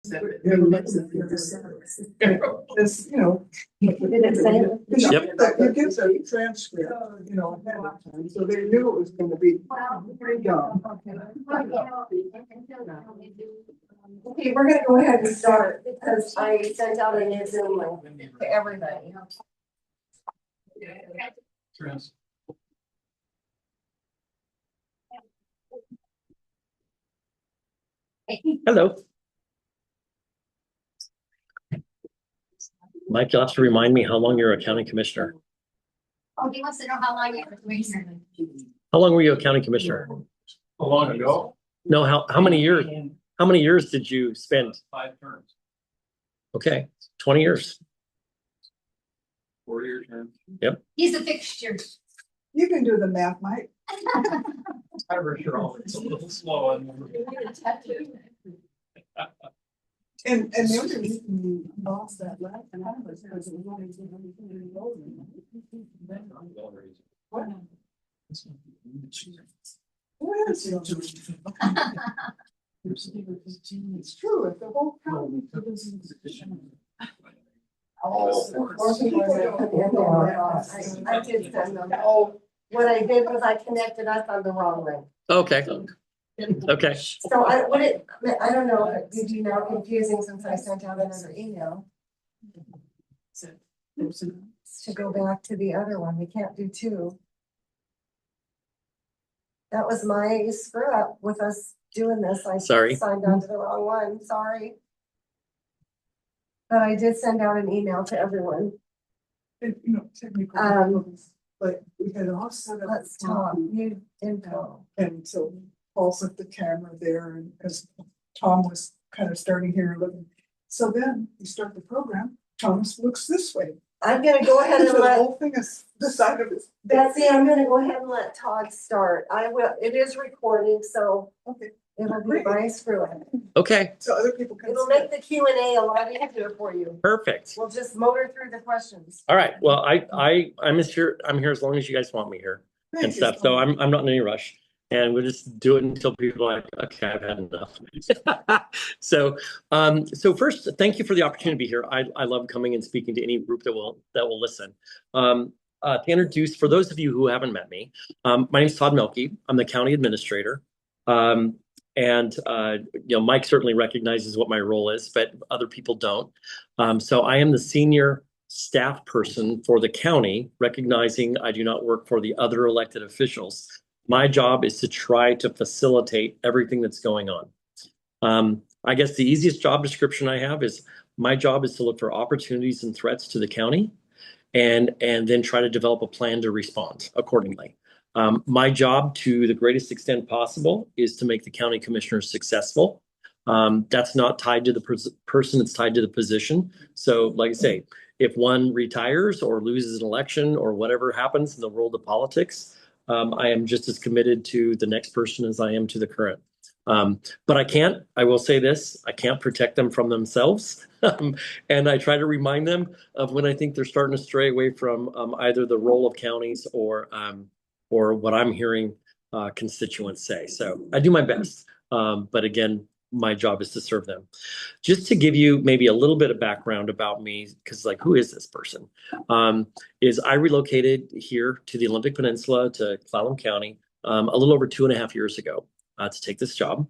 Because, you know. It gives a transcript, you know, ahead of time, so they knew it was gonna be done. Okay, we're gonna go ahead and start because I sent out a new Zoom link to everybody. Hello. Mike, you'll have to remind me how long you're a county commissioner. Oh, he wants to know how long you were commissioner. How long were you a county commissioner? How long ago? No, how many years? How many years did you spend? 5 terms. Okay, 20 years. 4-year term. Yep. He's a fixture. You can do the math, Mike. I for sure always a little slow on. And the only reason we lost that last time was because it was only 200 years old. What? It's true, if the whole county. I did send them. Oh, what I did was I connected us on the wrong link. Okay. Okay. So I don't know, if it did you now confusing since I sent out another email to go back to the other one. We can't do two. That was my screw up with us doing this. I Sorry. signed on to the wrong one. Sorry. But I did send out an email to everyone. And, you know, technical, but we had all set up. Let's talk. New info. And so Paul set the camera there, and because Tom was kind of starting here looking. So then you start the program, Thomas looks this way. I'm gonna go ahead and So the let whole thing is the side of his. Betsy, I'm gonna go ahead and let Todd start. It is recording, so Okay, it'll be my screw up. Okay. so other people can. It'll see make the Q&A a lot easier for you. Perfect. We'll just motor through the questions. All right. Well, I'm here as long as you guys want me here Thank and you, stuff. So Tom. I'm not in any rush. And we'll just do it until people are like, okay, I've had enough. So first, thank you for the opportunity to be here. I love coming and speaking to any group that will listen. To introduce, for those of you who haven't met me, my name is Todd Mielke. I'm the county administrator. Mike certainly recognizes what my role is, but other people don't. So I am the senior staff person for the county, recognizing I do not work for the other elected officials. My job is to try to facilitate everything that's going on. I guess the easiest job description I have is my job is to look for opportunities and threats to the county and then try to develop a plan to respond accordingly. My job, to the greatest extent possible, is to make the county commissioners successful. That's not tied to the person, it's tied to the position. So like I say, if one retires or loses an election or whatever happens in the world of politics, I am just as committed to the next person as I am to the current. But I will say this, I can't protect them from themselves. And I try to remind them of when I think they're starting to stray away from either the role of counties or what I'm hearing constituents say. So I do my best. But again, my job is to serve them. Just to give you maybe a little bit of background about me, because like, who is this person? Is I relocated here to the Olympic Peninsula to Clallam County a little over 2.5 years ago to take this job.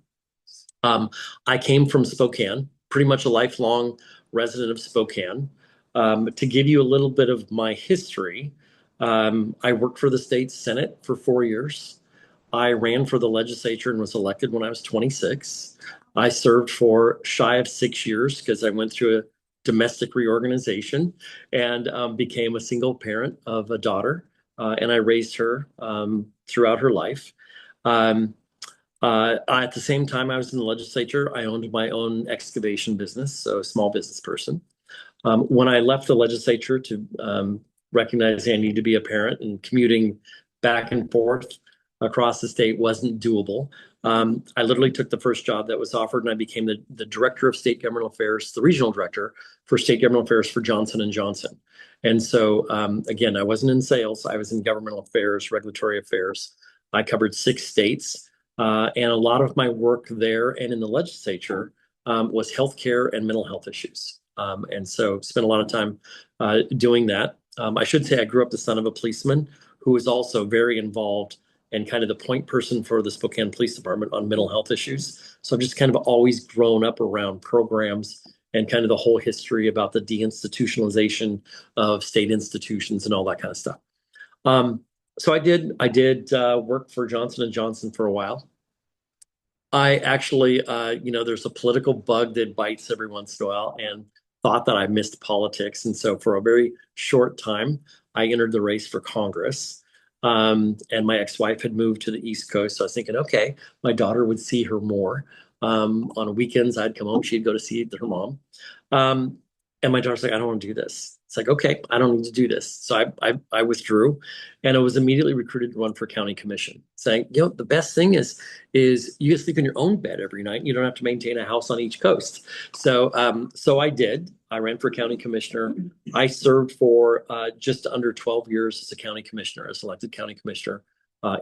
I came from Spokane, pretty much a lifelong resident of Spokane. To give you a little bit of my history, I worked for the state Senate for 4 years. I ran for the legislature and was elected when I was 26. I served for shy of 6 years because I went through a domestic reorganization and became a single parent of a daughter. And I raised her throughout her life. At the same time I was in the legislature, I owned my own excavation business, so a small business person. When I left the legislature to recognizing I needed to be a parent and commuting back and forth across the state wasn't doable, I literally took the first job that was offered, and I became the director of state governmental affairs, the regional director for state governmental affairs for Johnson & Johnson. And so, again, I wasn't in sales. I was in governmental affairs, regulatory affairs. I covered 6 states, and a lot of my work there and in the legislature was healthcare and mental health issues. And so spent a lot of time doing that. I should say I grew up the son of a policeman who was also very involved and kind of the point person for the Spokane Police Department on mental health issues. So I've just kind of always grown up around programs and kind of the whole history about the deinstitutionalization of state institutions and all that kind of stuff. So I did work for Johnson & Johnson for a while. I actually, there's a political bug that bites every once in a while and thought that I missed politics. And so for a very short time, I entered the race for Congress. And my ex-wife had moved to the East Coast. So I was thinking, okay, my daughter would see her more. On weekends, I'd come home, she'd go to see her mom. And my daughter's like, I don't want to do this. It's like, okay, I don't need to do this. So I withdrew, and I was immediately recruited to run for county commission, saying, the best thing is you can sleep in your own bed every night. You don't have to maintain a house on each coast. So I did. I ran for county commissioner. I served for just under 12 years as a county commissioner, as elected county commissioner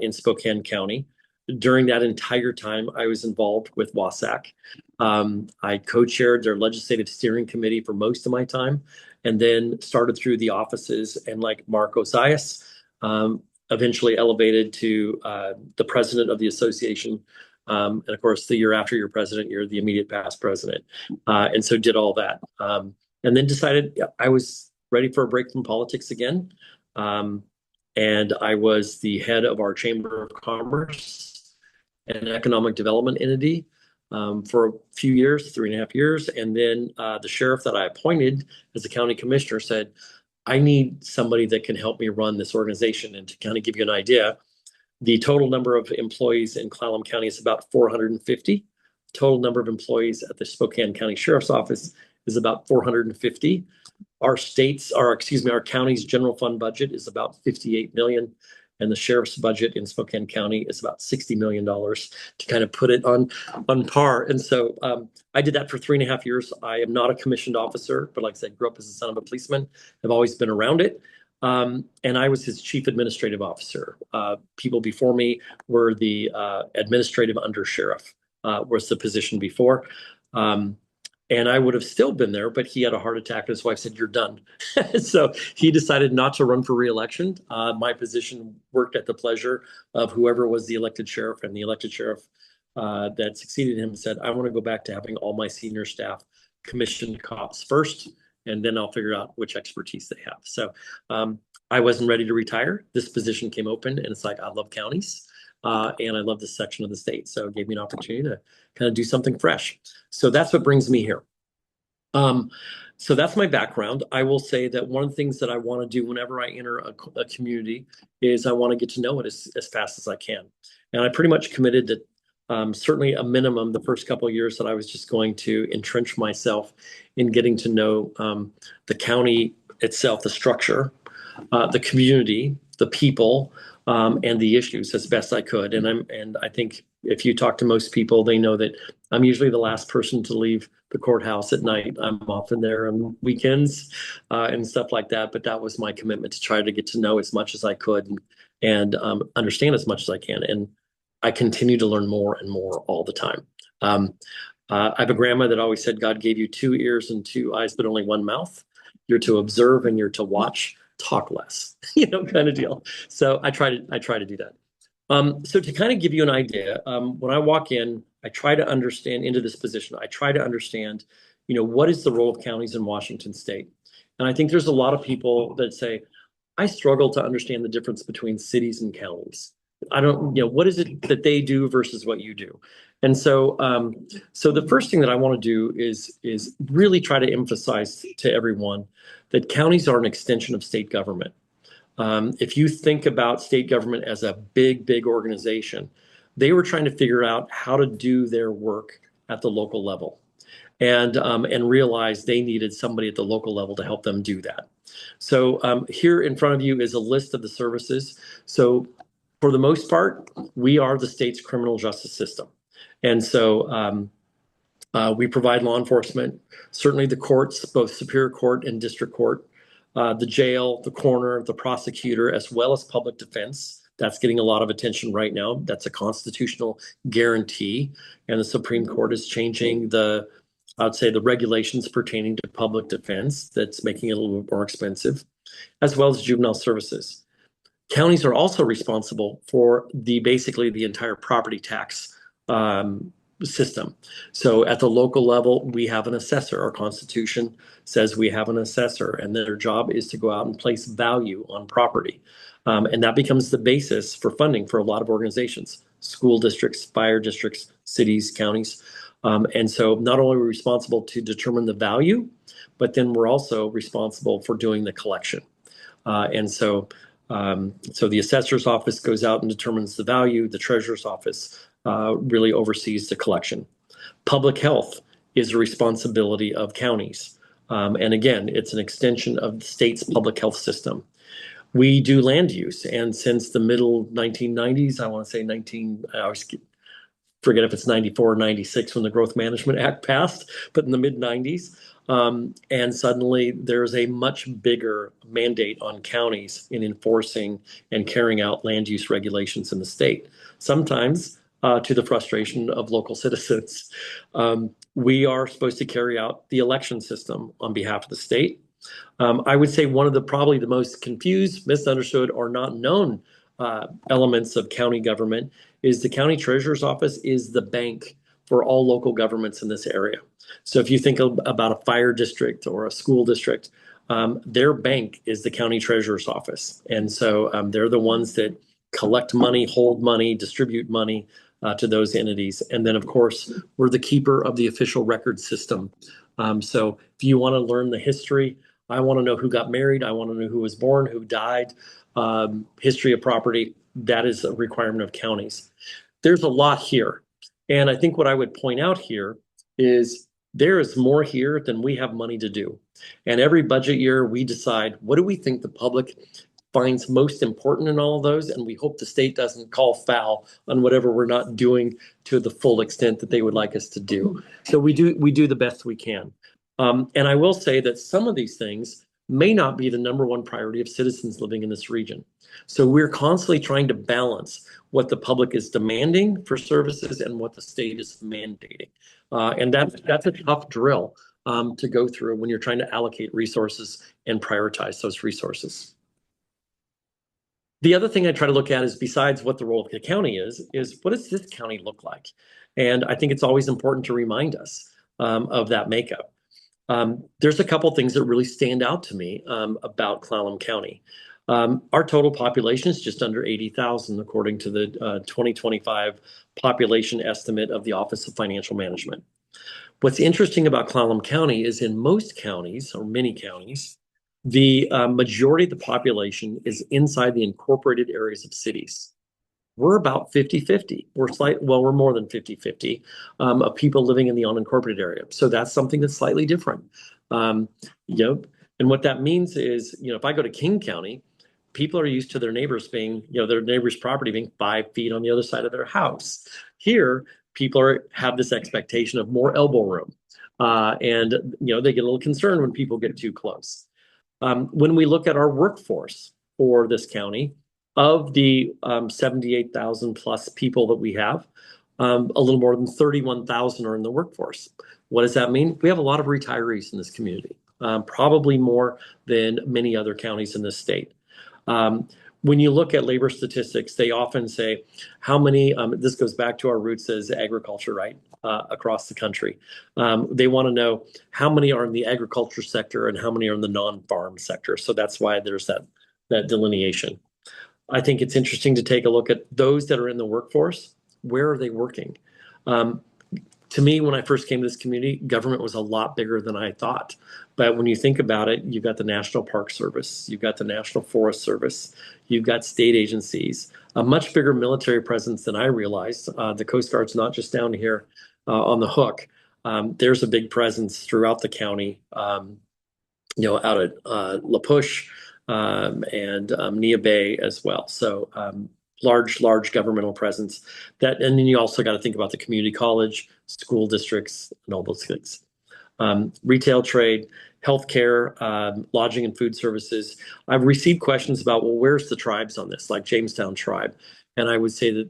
in Spokane County. During that entire time, I was involved with WASAC. I co-chaired their legislative steering committee for most of my time, and then started through the offices, and like Mark Osias, eventually elevated to the president of the association. And of course, the year after you're president, you're the immediate past president. And so did all that. And then decided I was ready for a break from politics again. And I was the head of our Chamber of Commerce and Economic Development entity for a few years, 3.5 years. And then the sheriff that I appointed as a county commissioner said, I need somebody that can help me run this organization. And to kind of give you an idea, the total number of employees in Clallam County is about 450. Total number of employees at the Spokane County Sheriff's Office is about 450. Our county's general fund budget is about 58 million. And the sheriff's budget in Spokane County is about $60 million, to kind of put it on par. And so I did that for 3.5 years. I am not a commissioned officer, but like I said, grew up as the son of a policeman. I've always been around it. And I was his chief administrative officer. People before me were the administrative under sheriff, was the position before. And I would have still been there, but he had a heart attack. And his wife said, you're done. So he decided not to run for reelection. My position worked at the pleasure of whoever was the elected sheriff, and the elected sheriff that succeeded him said, I want to go back to having all my senior staff commissioned cops first, and then I'll figure out which expertise they have. So I wasn't ready to retire. This position came open, and it's like, I love counties. And I love this section of the state. So it gave me an opportunity to kind of do something fresh. So that's what brings me here. So that's my background. I will say that one of the things that I want to do whenever I enter a community is I want to get to know it as fast as I can. And I pretty much committed that certainly a minimum the first couple of years that I was just going to entrench myself in getting to know the county itself, the structure, the community, the people, and the issues as best I could. And I think if you talk to most people, they know that I'm usually the last person to leave the courthouse at night. I'm often there on weekends and stuff like that. But that was my commitment, to try to get to know as much as I could and understand as much as I can. And I continue to learn more and more all the time. I have a grandma that always said, God gave you 2 ears and 2 eyes, but only 1 mouth. You're to observe and you're to watch. Talk less, kind of deal. So I try to do that. So to kind of give you an idea, when I walk in, I try to understand into this position. I try to understand, what is the role of counties in Washington State? And I think there's a lot of people that say, I struggle to understand the difference between cities and counties. I don't, what is it that they do versus what you do? And so, so the first thing that I want to do is really try to emphasize to everyone that counties are an extension of state government. If you think about state government as a big organization, they were trying to figure out how to do their work at the local level, and realize they needed somebody at the local level to help them do that. So here in front of you is a list of the services. So for the most part, we are the state's criminal justice system. And so we provide law enforcement, certainly the courts, both Superior Court and District Court, the jail, the coroner, the prosecutor, as well as public defense. That's getting a lot of attention right now. That's a constitutional guarantee. And the Supreme Court is changing the I'd say the regulations pertaining to public defense that's making it a little bit more expensive, as well as juvenile services. Counties are also responsible for basically the entire property tax system. So at the local level, we have an assessor. Our Constitution says we have an assessor, and their job is to go out and place value on property. And that becomes the basis for funding for a lot of organizations, school districts, fire districts, cities, counties. And so not only are we responsible to determine the value, but then we're also responsible for doing the collection. So the assessor's office goes out and determines the value. The treasurer's office really oversees the collection. Public health is a responsibility of counties. And again, it's an extension of the state's public health system. We do land use. And since the middle 1990s, I want to say I always forget if it's 94 or 96 when the Growth Management Act passed, but in the mid 90s. And suddenly there's a much bigger mandate on counties in enforcing and carrying out land use regulations in the state, sometimes to the frustration of local citizens. We are supposed to carry out the election system on behalf of the state. I would say one of probably the most confused, misunderstood, or not known elements of county government is the county treasurer's office is the bank for all local governments in this area. So if you think about a fire district or a school district, their bank is the county treasurer's office. And so they're the ones that collect money, hold money, distribute money to those entities. And then, of course, we're the keeper of the official record system. So if you want to learn the history, I want to know who got married. I want to know who was born, who died, history of property. That is a requirement of counties. There's a lot here. And I think what I would point out here is there is more here than we have money to do. And every budget year, we decide what do we think the public finds most important in all of those, and we hope the state doesn't call foul on whatever we're not doing to the full extent that they would like us to do. So we do the best we can. And I will say that some of these things may not be the number one priority of citizens living in this region. So we're constantly trying to balance what the public is demanding for services and what the state is mandating. And that's a tough drill to go through when you're trying to allocate resources and prioritize those resources. The other thing I try to look at is, besides what the role of the county is what does this county look like? And I think it's always important to remind us of that makeup. There's a couple things that really stand out to me about Clallam County. Our total population is just under 80,000, according to the 2025 population estimate of the Office of Financial Management. What's interesting about Clallam County is in most counties, or many counties, the majority of the population is inside the incorporated areas of cities. We're about 50-50. We're more than 50-50 of people living in the unincorporated area. So that's something that's slightly different. And what that means is, if I go to King County, people are used to their neighbors being, their neighbor's property being 5 feet on the other side of their house. Here, people have this expectation of more elbow room. And they get a little concerned when people get too close. When we look at our workforce for this county, of the 78,000 plus people that we have, a little more than 31,000 are in the workforce. What does that mean? We have a lot of retirees in this community, probably more than many other counties in this state. When you look at labor statistics, they often say how many, this goes back to our roots as agriculture, right? Across the country. They want to know how many are in the agriculture sector and how many are in the non-farm sector. So that's why there's that delineation. I think it's interesting to take a look at those that are in the workforce. Where are they working? To me, when I first came to this community, government was a lot bigger than I thought. But when you think about it, you've got the National Park Service, you've got the National Forest Service, you've got state agencies, a much bigger military presence than I realized. The Coast Guard's not just down here on the Hook. There's a big presence throughout the county, out at La Push and Nia Bay as well. So large governmental presence. And then you also got to think about the community college, school districts, and all those things. Retail trade, healthcare, lodging and food services. I've received questions about, well, where's the tribes on this, like Jamestown tribe? And I would say that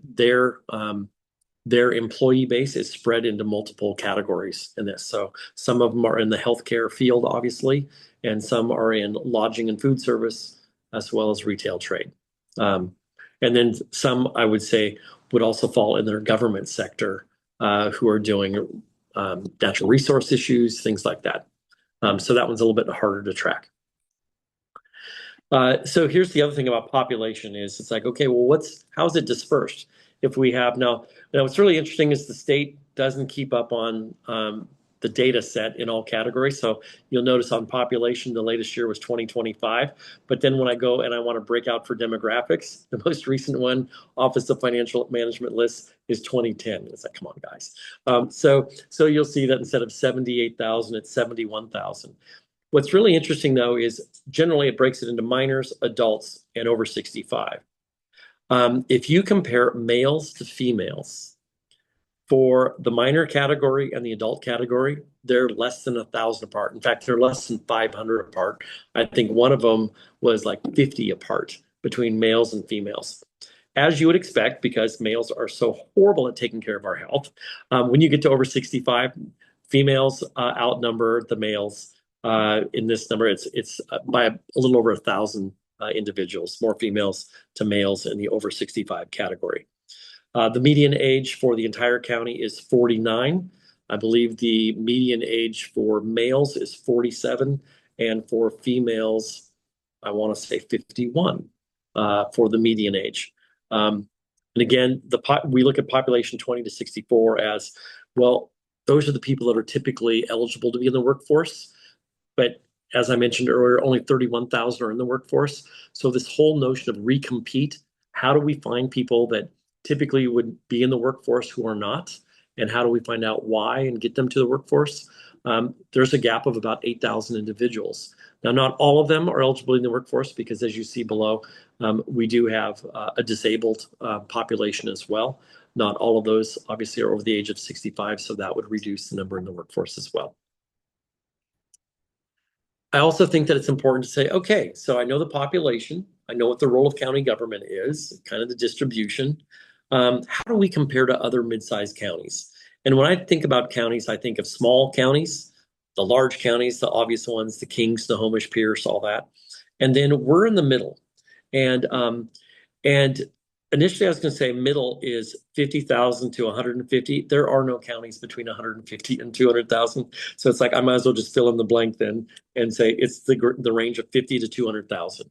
their employee base is spread into multiple categories in this. So some of them are in the healthcare field, obviously, and some are in lodging and food service, as well as retail trade. And then some, I would say, would also fall in their government sector, who are doing natural resource issues, things like that. So that one's a little bit harder to track. So here's the other thing about population is it's like, okay, well, how's it dispersed? If we have now what's really interesting is the state doesn't keep up on the data set in all categories. So you'll notice on population, the latest year was 2025. But then when I go and I want to break out for demographics, the most recent one, Office of Financial Management list, is 2010. It's like, come on, guys. So you'll see that instead of 78,000, it's 71,000. What's really interesting, though, is generally it breaks it into minors, adults, and over 65. If you compare males to females, for the minor category and the adult category, they're less than 1,000 apart. In fact, they're less than 500 apart. I think one of them was like 50 apart between males and females. As you would expect, because males are so horrible at taking care of our health, when you get to over 65, females outnumber the males. In this number, it's by a little over 1,000 individuals, more females to males in the over 65 category. The median age for the entire county is 49. I believe the median age for males is 47, and for females, I want to say 51 for the median age. And again, we look at population 20 to 64 as, well, those are the people that are typically eligible to be in the workforce. But as I mentioned earlier, only 31,000 are in the workforce. So this whole notion of recompete, how do we find people that typically would be in the workforce who are not? And how do we find out why and get them to the workforce? There's a gap of about 8,000 individuals. Now, not all of them are eligible in the workforce because, as you see below, we do have a disabled population as well. Not all of those, obviously, are over the age of 65, so that would reduce the number in the workforce as well. I also think that it's important to say, okay, so I know the population, I know what the role of county government is, kind of the distribution. How do we compare to other mid-sized counties? And when I think about counties, I think of small counties, the large counties, the obvious ones, the Kings, Snohomish, Pierce, all that. And then we're in the middle. And initially I was going to say middle is 50,000 to 150. There are no counties between 150 and 200,000. So it's like, I might as well just fill in the blank then and say it's the range of 50 to 200,000.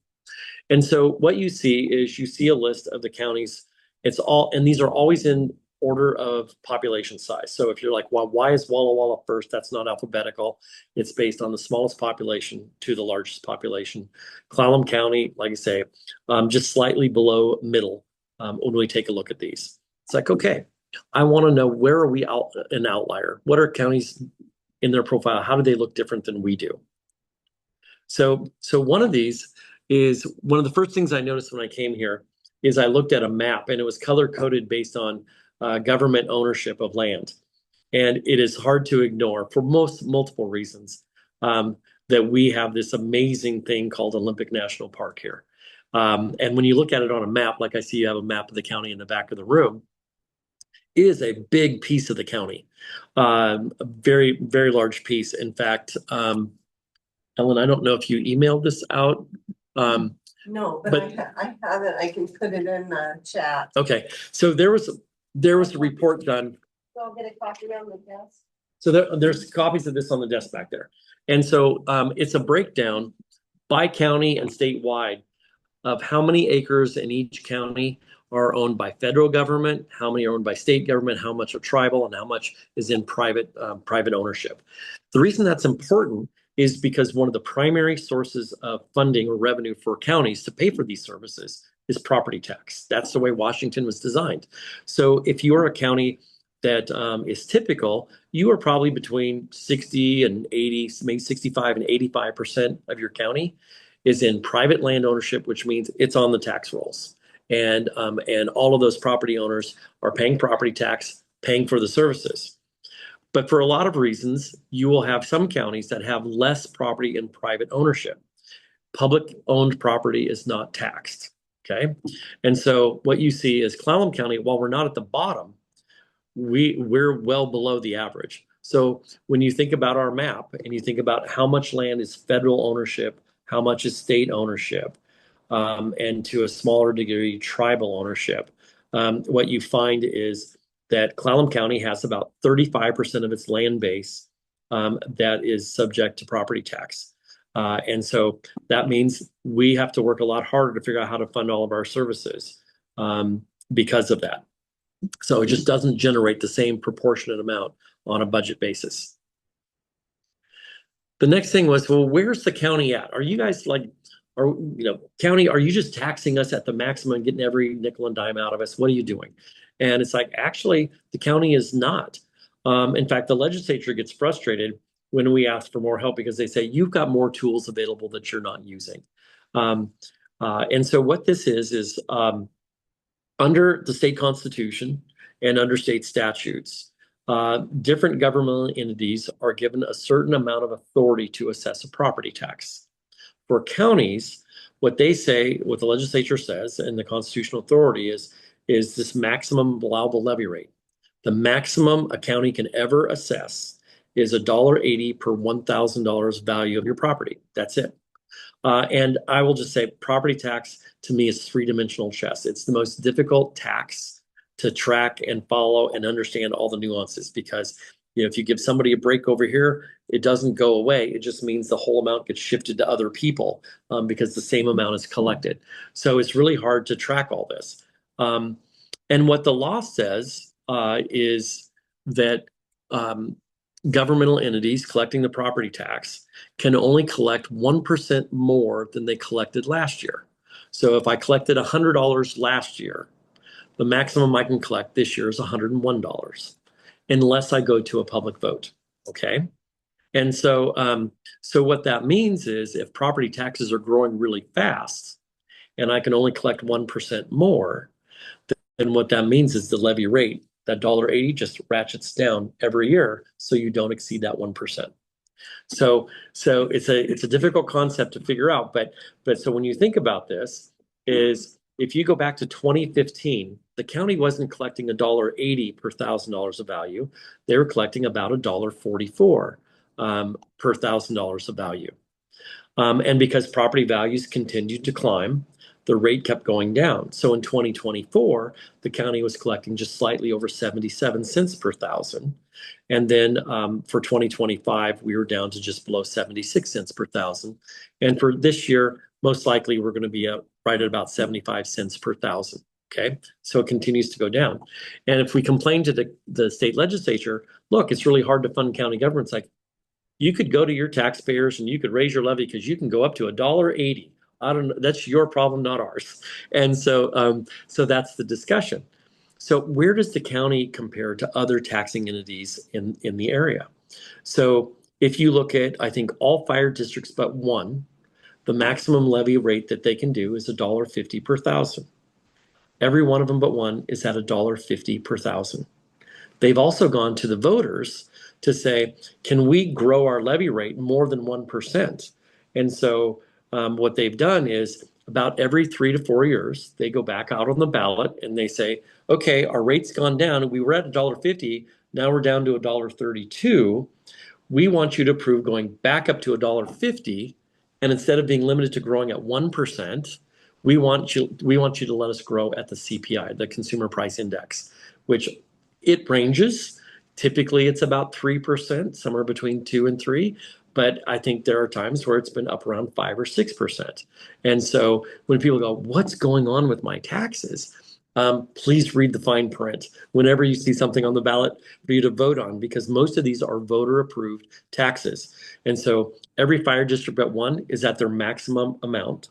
And so what you see is you see a list of the counties. And these are always in order of population size. So if you're like, well, why is Walla Walla first? That's not alphabetical. It's based on the smallest population to the largest population. Clallam County, like I say, just slightly below middle when we take a look at these. It's like, okay, I want to know, where are we an outlier? What are counties in their profile? How do they look different than we do? So one of these is one of the first things I noticed when I came here is I looked at a map, and it was color coded based on government ownership of land. And it is hard to ignore for multiple reasons that we have this amazing thing called Olympic National Park here. And when you look at it on a map, like I see you have a map of the county in the back of the room, it is a big piece of the county, a very, very large piece. In fact, Ellen, I don't know if you emailed this out. No, but I have it. I can put it in the chat. Okay, so there was a report done. So I'll get a copy on the desk. So there's copies of this on the desk back there. And so it's a breakdown by county and statewide of how many acres in each county are owned by federal government, how many are owned by state government, how much are tribal, and how much is in private ownership. The reason that's important is because one of the primary sources of funding or revenue for counties to pay for these services is property tax. That's the way Washington was designed. So if you are a county that is typical, you are probably between 60 and 80, maybe 65 and 85% of your county is in private land ownership, which means it's on the tax rolls. And all of those property owners are paying property tax, paying for the services. But for a lot of reasons, you will have some counties that have less property in private ownership. Public owned property is not taxed, okay? And so what you see is Clallam County, while we're not at the bottom, we're well below the average. So when you think about our map and you think about how much land is federal ownership, how much is state ownership, and to a smaller degree, tribal ownership, what you find is that Clallam County has about 35% of its land base that is subject to property tax. And so that means we have to work a lot harder to figure out how to fund all of our services because of that. So it just doesn't generate the same proportionate amount on a budget basis. The next thing was, well, where's the county at? Are you guys like, county, are you just taxing us at the maximum, getting every nickel and dime out of us? What are you doing? And it's like, actually, the county is not. In fact, the legislature gets frustrated when we ask for more help because they say, you've got more tools available that you're not using. And so what this is under the state constitution and under state statutes, different governmental entities are given a certain amount of authority to assess a property tax. For counties, what they say, what the legislature says, and the constitutional authority is this maximum allowable levy rate. The maximum a county can ever assess is $1.80 per $1,000 value of your property. That's it. And I will just say property tax to me is three-dimensional chess. It's the most difficult tax to track and follow and understand all the nuances because if you give somebody a break over here, it doesn't go away. It just means the whole amount gets shifted to other people because the same amount is collected. So it's really hard to track all this. And what the law says is that governmental entities collecting the property tax can only collect 1% more than they collected last year. So if I collected $100 last year, the maximum I can collect this year is $101, unless I go to a public vote. Okay. And so, so what that means is if property taxes are growing really fast and I can only collect 1% more, then what that means is the levy rate, that $1.80 just ratchets down every year so you don't exceed that 1%. So it's a difficult concept to figure out, but so when you think about this, is if you go back to 2015, the county wasn't collecting $1.80 per $1,000 of value. They were collecting about $1.44 per $1,000 of value. And because property values continued to climb, the rate kept going down. So in 2024, the county was collecting just slightly over 77 cents per thousand. And then for 2025, we were down to just below 76 cents per thousand. And for this year, most likely we're going to be right at about 75 cents per thousand. Okay, so it continues to go down. And if we complain to the state legislature, look, it's really hard to fund county governments. Like, you could go to your taxpayers and you could raise your levy because you can go up to $1.80. I don't know. That's your problem, not ours. And so, so that's the discussion. So where does the county compare to other taxing entities in the area? So if you look at, I think all fire districts but one, the maximum levy rate that they can do is $1.50 per thousand. Every one of them but one is at $1.50 per thousand. They've also gone to the voters to say, can we grow our levy rate more than 1%? And so what they've done is about every 3 to 4 years, they go back out on the ballot and they say, okay, our rate's gone down. We were at $1.50. Now we're down to $1.32. We want you to approve going back up to $1.50. And instead of being limited to growing at 1%, we want you to let us grow at the CPI, the Consumer Price Index, which it ranges. Typically, it's about 3%, somewhere between 2 and 3. But I think there are times where it's been up around 5 or 6%. And so when people go, what's going on with my taxes? Please read the fine print whenever you see something on the ballot for you to vote on, because most of these are voter approved taxes. And so every fire district but one is at their maximum amount.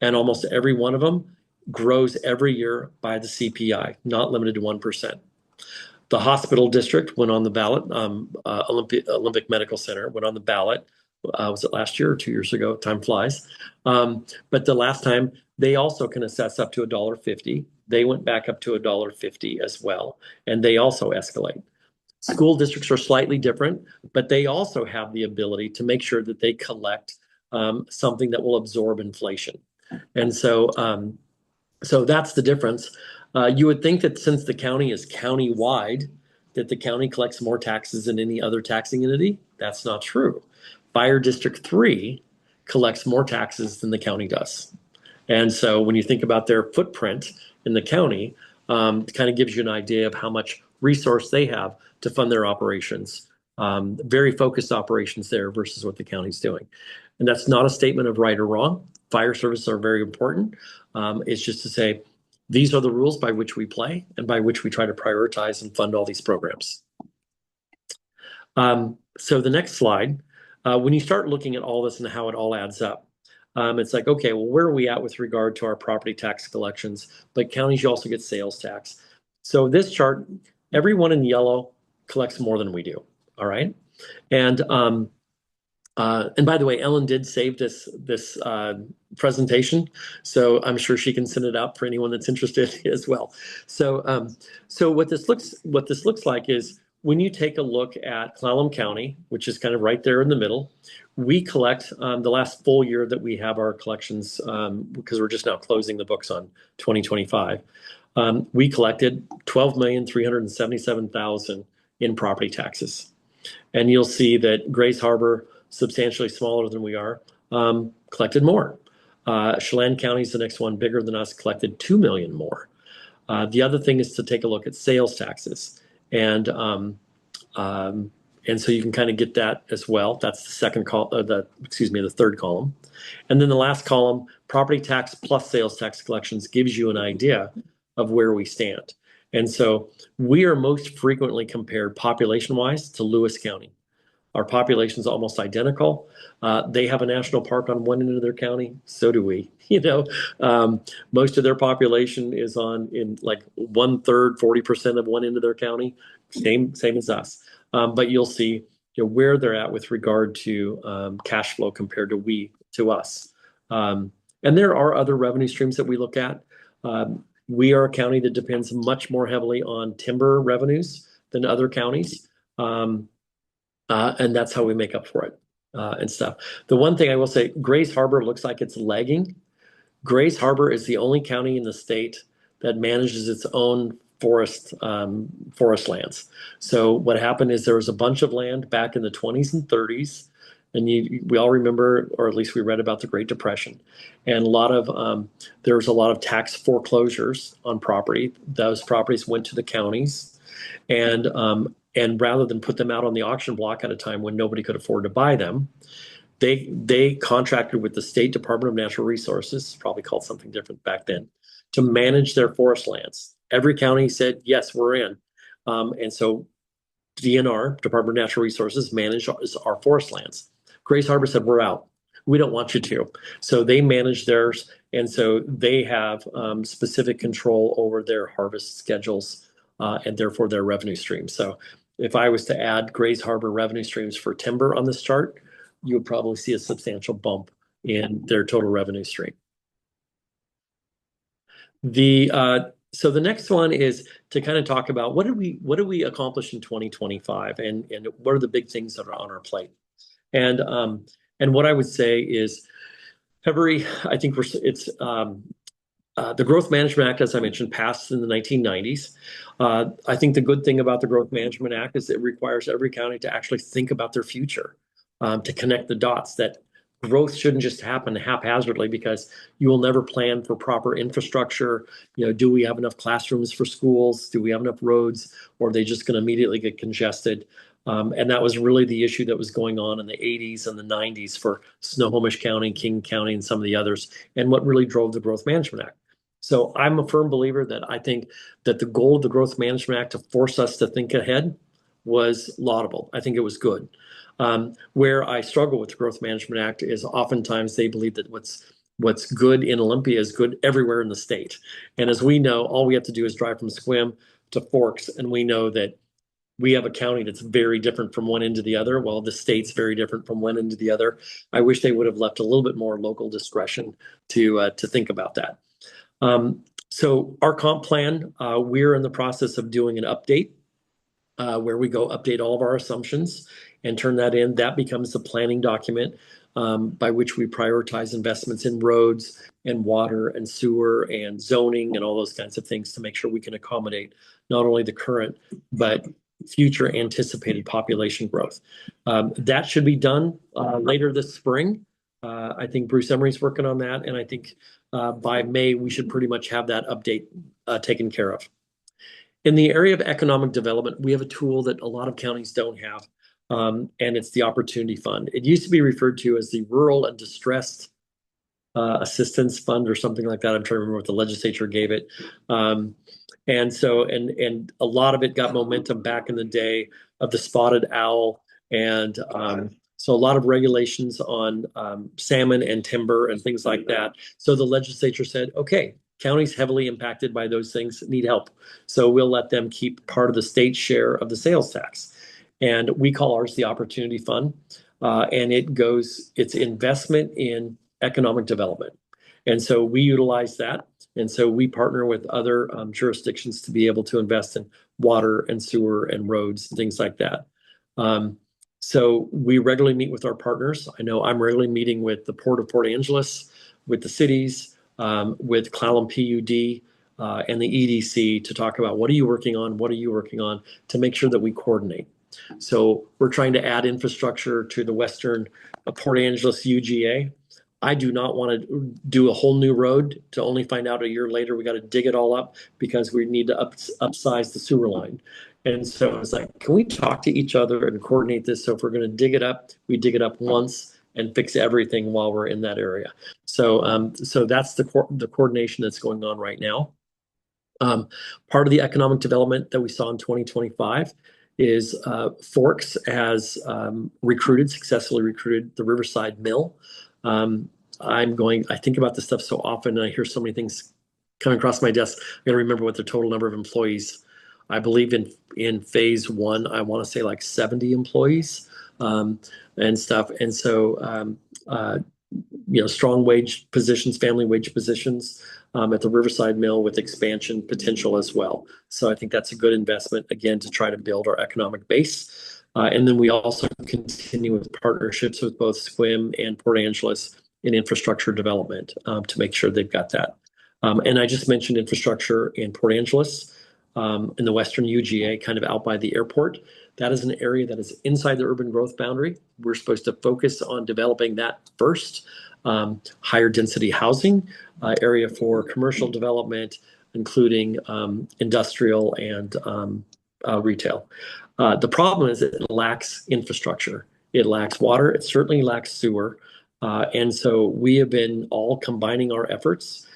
And almost every one of them grows every year by the CPI, not limited to 1%. The hospital district went on the ballot. Olympic Medical Center went on the ballot. Was it last year or 2 years ago? Time flies. But the last time, they also can assess up to $1.50. They went back up to $1.50 as well, and they also escalate. School districts are slightly different, but they also have the ability to make sure that they collect something that will absorb inflation. And so, so that's the difference. You would think that since the county is county-wide, that the county collects more taxes than any other taxing entity? That's not true. Fire District 3 collects more taxes than the county does. And so when you think about their footprint in the county, it kind of gives you an idea of how much resource they have to fund their operations. Very focused operations there versus what the county's doing. And that's not a statement of right or wrong. Fire services are very important. It's just to say, these are the rules by which we play and by which we try to prioritize and fund all these programs. So the next slide, when you start looking at all this and how it all adds up, it's like, okay, well, where are we at with regard to our property tax collections? But counties, you also get sales tax. So this chart, everyone in yellow collects more than we do. All right. And by the way, Ellen did save this presentation, so I'm sure she can send it out for anyone that's interested as well. So so what this looks like is when you take a look at Clallam County, which is kind of right there in the middle, we collect the last full year that we have our collections, because we're just now closing the books on 2025. We collected $12,377,000 in property taxes. And you'll see that Grays Harbor, substantially smaller than we are, collected more. Chelan County is the next one, bigger than us, collected $2 million more. The other thing is to take a look at sales taxes. And so you can kind of get that as well. That's the second the third column. And then the last column, property tax plus sales tax collections, gives you an idea of where we stand. And so we are most frequently compared population-wise to Lewis County. Our population is almost identical. They have a national park on one end of their county. So do we. Most of their population is in like 1/3, 40% of one end of their county. Same as us. But you'll see where they're at with regard to cash flow compared to us. And there are other revenue streams that we look at. We are a county that depends much more heavily on timber revenues than other counties. And that's how we make up for it and stuff. The one thing I will say, Grays Harbor looks like it's lagging. Grays Harbor is the only county in the state that manages its own forest lands. So what happened is there was a bunch of land back in the 20s and 30s. And we all remember, or at least we read about the Great Depression, and there was a lot of tax foreclosures on property. Those properties went to the counties, and rather than put them out on the auction block at a time when nobody could afford to buy them, they contracted with the State Department of Natural Resources, probably called something different back then, to manage their forest lands. Every county said, yes, we're in. And so DNR, Department of Natural Resources, managed our forest lands. Grays Harbor said, we're out. We don't want you to. So they manage theirs. And so they have specific control over their harvest schedules and therefore their revenue streams. So if I was to add Grays Harbor revenue streams for timber on this chart, you would probably see a substantial bump in their total revenue stream. So the next one is to kind of talk about what did we accomplish in 2025 and what are the big things that are on our plate. And what I would say is the Growth Management Act, as I mentioned, passed in the 1990s. I think the good thing about the Growth Management Act is it requires every county to actually think about their future, to connect the dots, that growth shouldn't just happen haphazardly because you will never plan for proper infrastructure. Do we have enough classrooms for schools? Do we have enough roads? Or are they just going to immediately get congested? And that was really the issue that was going on in the 80s and the 90s for Snohomish County, King County, and some of the others, and what really drove the Growth Management Act. So I'm a firm believer that I think that the goal of the Growth Management Act to force us to think ahead was laudable. I think it was good. Where I struggle with the Growth Management Act is oftentimes they believe that what's good in Olympia is good everywhere in the state. And as we know, all we have to do is drive from Sequim to Forks, and we know that we have a county that's very different from one end to the other. Well, the state's very different from one end to the other. I wish they would have left a little bit more local discretion to think about that. So our comp plan, we're in the process of doing an update where we go update all of our assumptions and turn that in. That becomes the planning document by which we prioritize investments in roads and water and sewer and zoning and all those kinds of things to make sure we can accommodate not only the current, but future anticipated population growth. That should be done later this spring. I think Bruce Emery's working on that, and I think by May we should pretty much have that update taken care of. In the area of economic development, we have a tool that a lot of counties don't have, and it's the Opportunity Fund. It used to be referred to as the Rural and Distressed Assistance Fund or something like that. I'm trying to remember what the legislature gave it. And so, and a lot of it got momentum back in the day of the spotted owl. And so a lot of regulations on salmon and timber and things like that. So the legislature said, okay, counties heavily impacted by those things need help. So we'll let them keep part of the state share of the sales tax. And we call ours the Opportunity Fund. And it's investment in economic development. And so we utilize that. And so we partner with other jurisdictions to be able to invest in water and sewer and roads and things like that. So we regularly meet with our partners. I know I'm regularly meeting with the Port of Port Angeles, with the cities, with Clallam PUD, and the EDC to talk about what are you working on? What are you working on to make sure that we coordinate. So we're trying to add infrastructure to the Western Port Angeles UGA. I do not want to do a whole new road to only find out a year later we got to dig it all up because we need to upsize the sewer line. And so it's like, can we talk to each other and coordinate this? So if we're going to dig it up, we dig it up once and fix everything while we're in that area. So so that's the coordination that's going on right now. Part of the economic development that we saw in 2025 is Forks has successfully recruited the Riverside Mill. I think about this stuff so often and I hear so many things coming across my desk. I gotta remember what the total number of employees. I believe in phase one, I want to say like 70 employees and stuff. And so, strong wage positions, family wage positions at the Riverside Mill with expansion potential as well. So I think that's a good investment, again, to try to build our economic base. And then we also continue with partnerships with both SQUIM and Port Angeles in infrastructure development to make sure they've got that. And I just mentioned infrastructure in Port Angeles, in the Western UGA, kind of out by the airport. That is an area that is inside the urban growth boundary. We're supposed to focus on developing that first. Higher density housing, area for commercial development, including industrial and retail. The problem is it lacks infrastructure. It lacks water. It certainly lacks sewer. And so we have been all combining our efforts.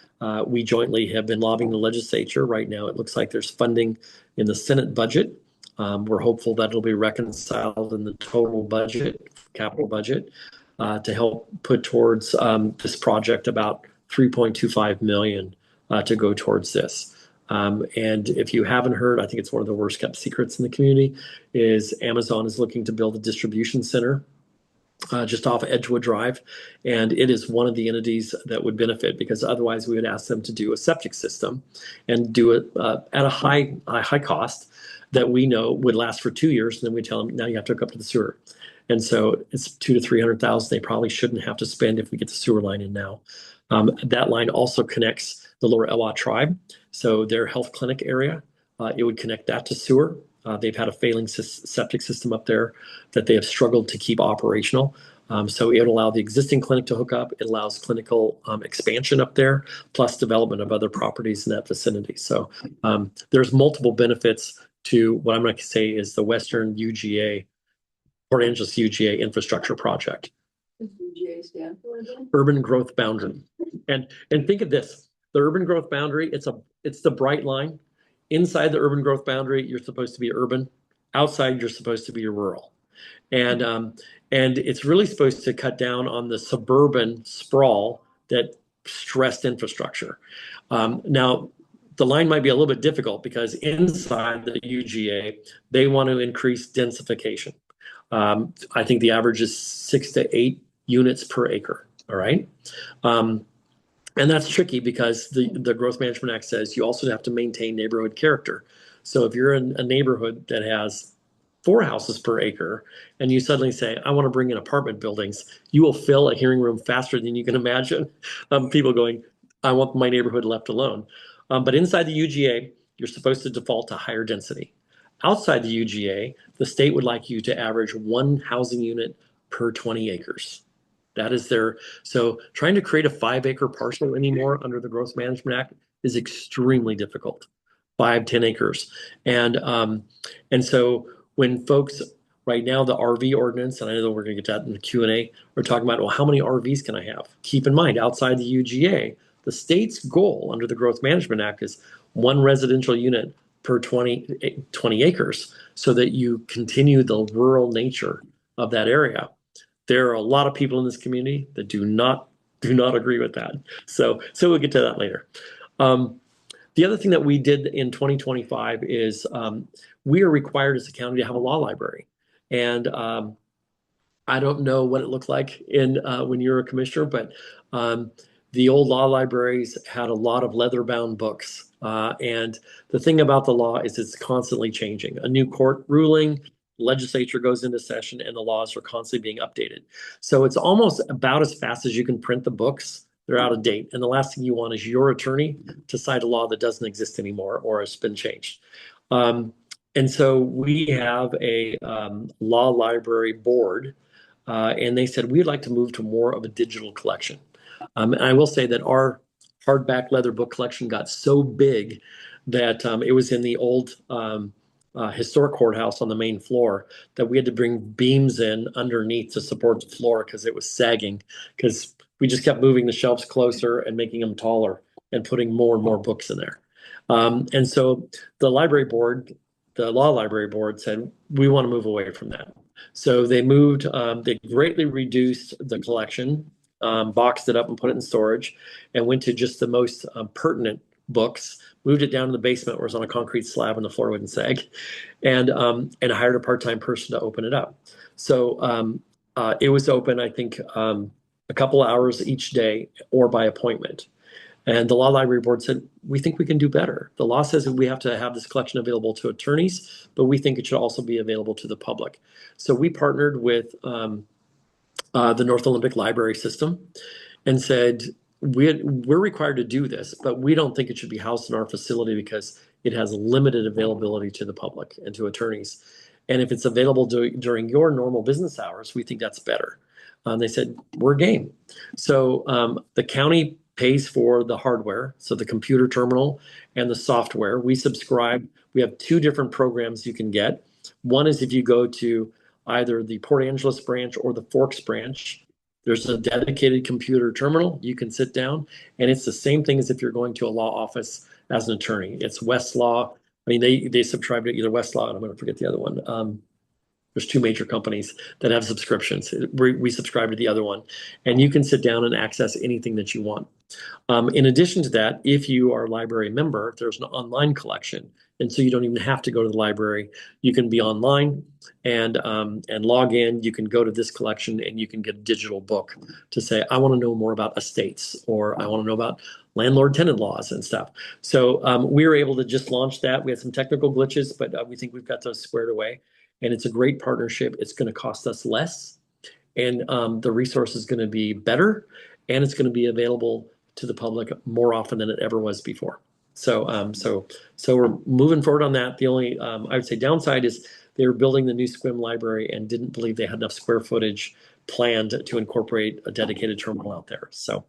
We jointly have been lobbying the legislature. Right now, it looks like there's funding in the Senate budget. We're hopeful that it'll be reconciled in the total budget, capital budget, to help put towards this project about $3.25 million to go towards this. And if you haven't heard, I think it's one of the worst kept secrets in the community, is Amazon is looking to build a distribution center just off Edgewood Drive. And it is one of the entities that would benefit because otherwise we would ask them to do a septic system and do it at a high cost that we know would last for 2 years. And then we tell them, now you have to hook up to the sewer. And so it's $200,000 to $300,000 they probably shouldn't have to spend if we get the sewer line in now. That line also connects the Lower Elwha tribe. So their health clinic area, it would connect that to sewer. They've had a failing septic system up there that they have struggled to keep operational. So it would allow the existing clinic to hook up. It allows clinical expansion up there, plus development of other properties in that vicinity. So there's multiple benefits to what I'm going to say is the Western UGA, Port Angeles UGA infrastructure project. UGA stand for again? Urban growth boundary. And think of this, the urban growth boundary, it's the bright line. Inside the urban growth boundary, you're supposed to be urban. Outside, you're supposed to be rural. And it's really supposed to cut down on the suburban sprawl that stressed infrastructure. Now, the line might be a little bit difficult because inside the UGA, they want to increase densification. I think the average is 6 to 8 units per acre. All right. And that's tricky because the Growth Management Act says you also have to maintain neighborhood character. So if you're in a neighborhood that has 4 houses per acre and you suddenly say, I want to bring in apartment buildings, you will fill a hearing room faster than you can imagine. People going, I want my neighborhood left alone. But inside the UGA, you're supposed to default to higher density. Outside the UGA, the state would like you to average 1 housing unit per 20 acres. That is so trying to create a 5-acre parcel anymore under the Growth Management Act is extremely difficult. 5, 10 acres. And so when folks right now, the RV ordinance, and I know we're going to get to that in the Q&A, we're talking about, well, how many RVs can I have? Keep in mind, outside the UGA, the state's goal under the Growth Management Act is 1 residential unit per 20 acres so that you continue the rural nature of that area. There are a lot of people in this community that do not agree with that. So we'll get to that later. The other thing that we did in 2025 is we are required as a county to have a law library. And I don't know what it looked like when you're a commissioner, but the old law libraries had a lot of leather-bound books. And the thing about the law is it's constantly changing. A new court ruling, legislature goes into session, and the laws are constantly being updated. So it's almost about as fast as you can print the books. They're out of date. And the last thing you want is your attorney to cite a law that doesn't exist anymore or has been changed. And so we have a law library board, and they said we'd like to move to more of a digital collection. And I will say that our hardback leather book collection got so big that it was in the old historic courthouse on the main floor that we had to bring beams in underneath to support the floor because it was sagging, because we just kept moving the shelves closer and making them taller and putting more and more books in there. And so the library board, the law library board, said, we want to move away from that. So they moved, they greatly reduced the collection, boxed it up and put it in storage, and went to just the most pertinent books, moved it down to the basement where it was on a concrete slab and the floor wouldn't sag, and hired a part-time person to open it up. So it was open, I think, a couple hours each day or by appointment. And the law library board said, we think we can do better. The law says that we have to have this collection available to attorneys, but we think it should also be available to the public. So we partnered with the North Olympic Library System and said, we're required to do this, but we don't think it should be housed in our facility because it has limited availability to the public and to attorneys. And if it's available during your normal business hours, we think that's better. They said, we're game. So the county pays for the hardware, so the computer terminal and the software. We subscribe. We have 2 different programs you can get. One is if you go to either the Port Angeles branch or the Forks branch, there's a dedicated computer terminal. You can sit down, and it's the same thing as if you're going to a law office as an attorney. It's Westlaw. I mean, they subscribe to either Westlaw, and I'm going to forget the other one. There's 2 major companies that have subscriptions. We subscribe to the other one, and you can sit down and access anything that you want. In addition to that, if you are a library member, there's an online collection, and so you don't even have to go to the library. You can be online and log in. You can go to this collection, and you can get a digital book to say, I want to know more about estates, or I want to know about landlord-tenant laws and stuff. So we were able to just launch that. We had some technical glitches, but we think we've got those squared away. And it's a great partnership. It's going to cost us less, and the resource is going to be better, and it's going to be available to the public more often than it ever was before. So we're moving forward on that. The only I would say downside is they were building the new SQUIM library and didn't believe they had enough square footage planned to incorporate a dedicated terminal out there. So.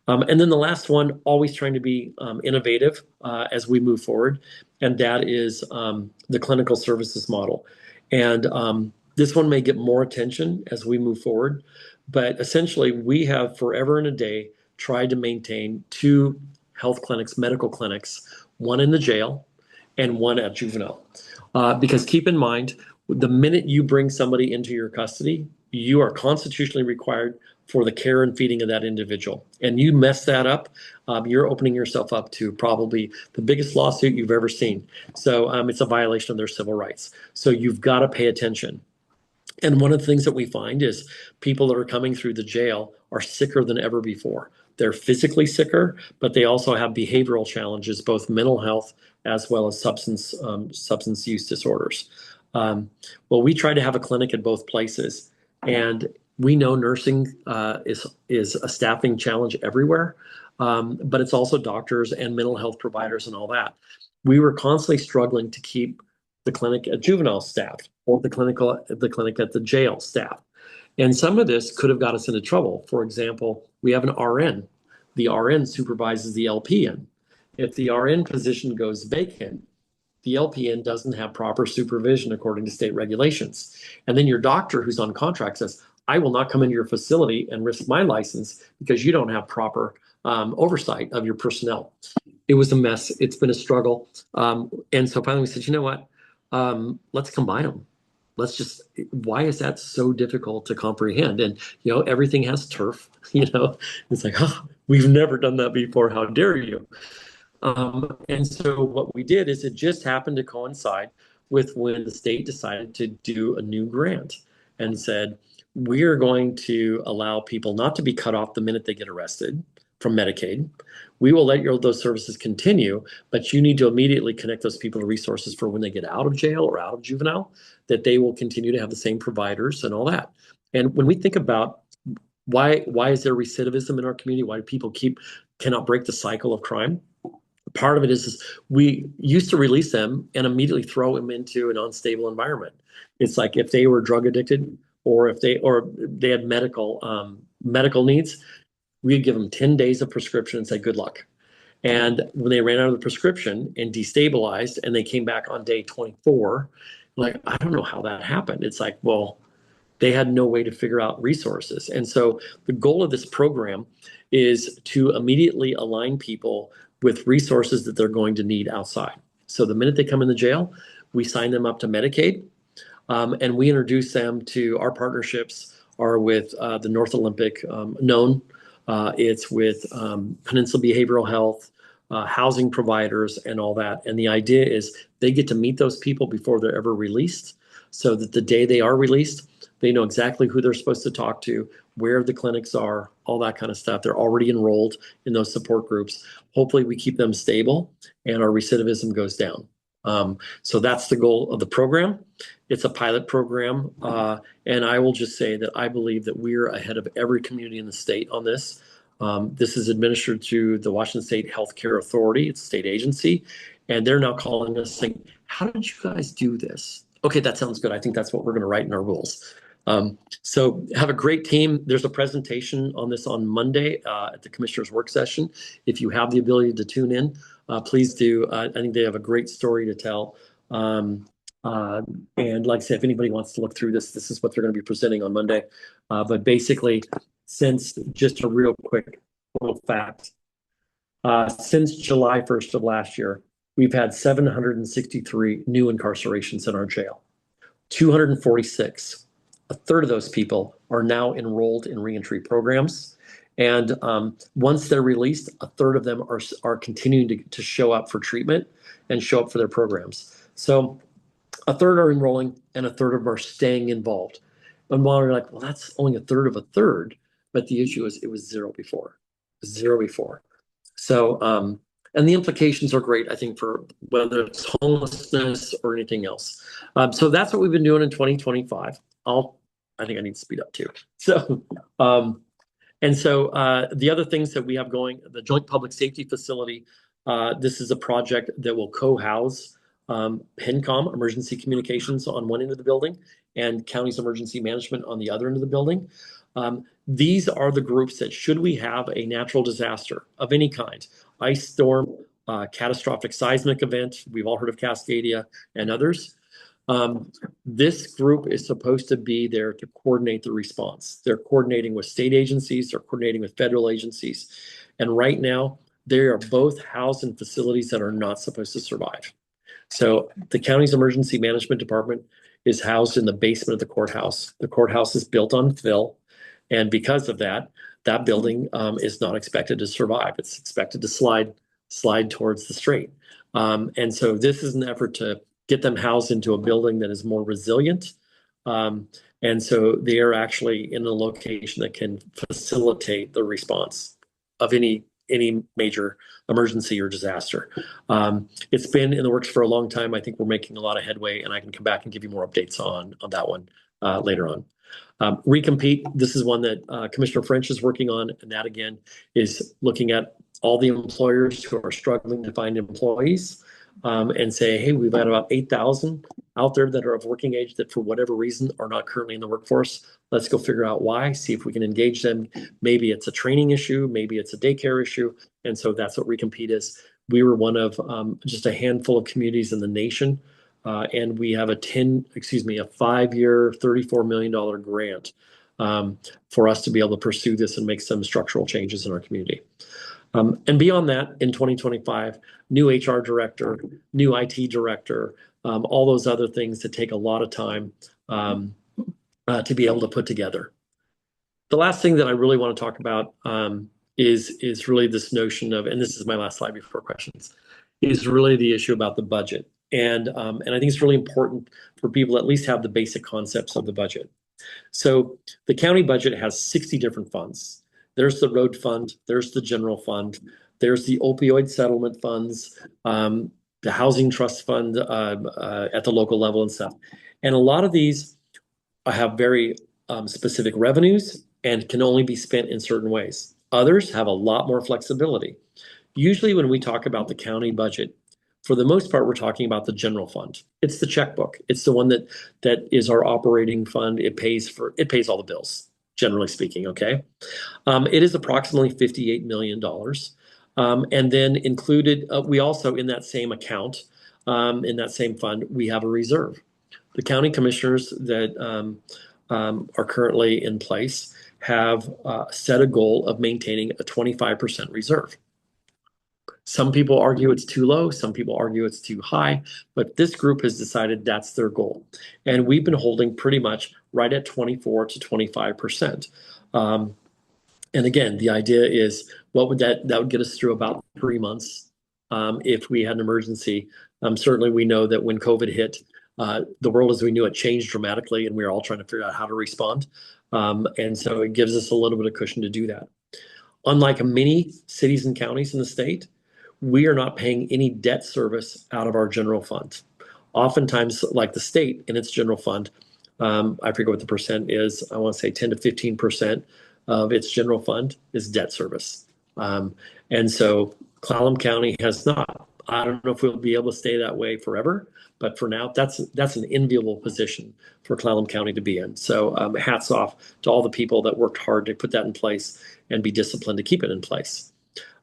And then the last one, always trying to be innovative as we move forward, and that is the clinical services model. And this one may get more attention as we move forward, but essentially we have forever and a day tried to maintain 2 health clinics, medical clinics, one in the jail and one at juvenile. Because keep in mind, the minute you bring somebody into your custody, you are constitutionally required for the care and feeding of that individual. And you mess that up, you're opening yourself up to probably the biggest lawsuit you've ever seen. So it's a violation of their civil rights. So you've got to pay attention. And one of the things that we find is people that are coming through the jail are sicker than ever before. They're physically sicker, but they also have behavioral challenges, both mental health as well as substance use disorders. Well, we try to have a clinic at both places, and we know nursing is a staffing challenge everywhere, but it's also doctors and mental health providers and all that. We were constantly struggling to keep the clinic at juvenile staff, or the clinic at the jail staff. And some of this could have got us into trouble. For example, we have an RN. The RN supervises the LPN. If the RN position goes vacant, the LPN doesn't have proper supervision according to state regulations. And then your doctor who's on contract says, I will not come into your facility and risk my license because you don't have proper oversight of your personnel. It was a mess. It's been a struggle. And so finally we said, you know what? Let's combine them. Why is that so difficult to comprehend? And, everything has turf, it's like, oh, we've never done that before. How dare you? And so what we did is it just happened to coincide with when the state decided to do a new grant and said, we're going to allow people not to be cut off the minute they get arrested from Medicaid. We will let those services continue, but you need to immediately connect those people to resources for when they get out of jail or out of juvenile, that they will continue to have the same providers and all that. And when we think about why is there recidivism in our community? Why do people cannot break the cycle of crime? Part of it is we used to release them and immediately throw them into an unstable environment. It's like if they were drug addicted or if they had medical needs, we'd give them 10 days of prescription and say, good luck. And when they ran out of the prescription and destabilized and they came back on day 24, like, I don't know how that happened. It's like, well, they had no way to figure out resources. And so the goal of this program is to immediately align people with resources that they're going to need outside. So the minute they come in the jail, we sign them up to Medicaid, and we introduce them to our partnerships are with the North Olympic known. It's with Peninsula Behavioral Health, housing providers, and all that. And the idea is they get to meet those people before they're ever released, so that the day they are released, they know exactly who they're supposed to talk to, where the clinics are, all that kind of stuff. They're already enrolled in those support groups. Hopefully we keep them stable and our recidivism goes down. So that's the goal of the program. It's a pilot program. And I will just say that I believe that we're ahead of every community in the state on this. This is administered through the Washington State Healthcare Authority. It's a state agency. And they're now calling us saying, how did you guys do this? Okay, that sounds good. I think that's what we're going to write in our rules. So have a great team. There's a presentation on this on Monday at the Commissioner's Work Session. If you have the ability to tune in, please do. I think they have a great story to tell. And like I said, if anybody wants to look through this, this is what they're going to be presenting on Monday. But basically, since just a real quick little fact, since July 1st of last year, we've had 763 new incarcerations in our jail, 246. A third of those people are now enrolled in reentry programs. And once they're released, a third of them are continuing to show up for treatment and show up for their programs. So a third are enrolling and a third of them are staying involved. And while you're like, well, that's only a third of a third, but the issue is it was zero before. So, and the implications are great, I think, for whether it's homelessness or anything else. So that's what we've been doing in 2025. I think I need to speed up too. So, the other things that we have going, the Joint Public Safety Facility, this is a project that will co-house PENCOM, Emergency Communications, on one end of the building and County's Emergency Management on the other end of the building. These are the groups that, should we have a natural disaster of any kind, ice storm, catastrophic seismic event, we've all heard of Cascadia and others, this group is supposed to be there to coordinate the response. They're coordinating with state agencies, they're coordinating with federal agencies. And right now, they are both housed in facilities that are not supposed to survive. So the county's emergency management department is housed in the basement of the courthouse. The courthouse is built on fill. And because of that, that building is not expected to survive. It's expected to slide towards the strait. And so this is an effort to get them housed into a building that is more resilient. And so they are actually in a location that can facilitate the response of any major emergency or disaster. It's been in the works for a long time. I think we're making a lot of headway, and I can come back and give you more updates on that one later on. Recompete, this is one that Commissioner French is working on, and that again is looking at all the employers who are struggling to find employees. and say, hey, we've got about 8,000 out there that are of working age that for whatever reason are not currently in the workforce. Let's go figure out why, see if we can engage them. Maybe it's a training issue, maybe it's a daycare issue. And so that's what Recompete is. We were one of just a handful of communities in the nation. And we have a 5-year, $34 million grant for us to be able to pursue this and make some structural changes in our community. And beyond that, in 2025, new HR director, new IT director, all those other things that take a lot of time to be able to put together. The last thing that I really want to talk about is really this notion of, and this is my last slide before questions, is really the issue about the budget. And I think it's really important for people to at least have the basic concepts of the budget. So the county budget has 60 different funds. There's the road fund, there's the general fund, there's the opioid settlement funds, the housing trust fund at the local level and stuff. And a lot of these have very specific revenues and can only be spent in certain ways. Others have a lot more flexibility. Usually when we talk about the county budget, for the most part, we're talking about the general fund. It's the checkbook. It's the one that is our operating fund. It pays all the bills, generally speaking, okay? It is approximately $58 million. And then included, we also in that same account, in that same fund, we have a reserve. The county commissioners that are currently in place have set a goal of maintaining a 25% reserve. Some people argue it's too low, some people argue it's too high, but this group has decided that's their goal. And we've been holding pretty much right at 24 to 25%. And again, the idea is what would that would get us through about 3 months if we had an emergency. Certainly we know that when COVID hit, the world as we knew it changed dramatically, and we were all trying to figure out how to respond. And so it gives us a little bit of cushion to do that. Unlike many cities and counties in the state, we are not paying any debt service out of our general fund. Oftentimes, like the state in its general fund, I forget what the percent is, I want to say 10 to 15% of its general fund is debt service. And so Clallam County has not. I don't know if we'll be able to stay that way forever, but for now, that's an enviable position for Clallam County to be in. So hats off to all the people that worked hard to put that in place and be disciplined to keep it in place.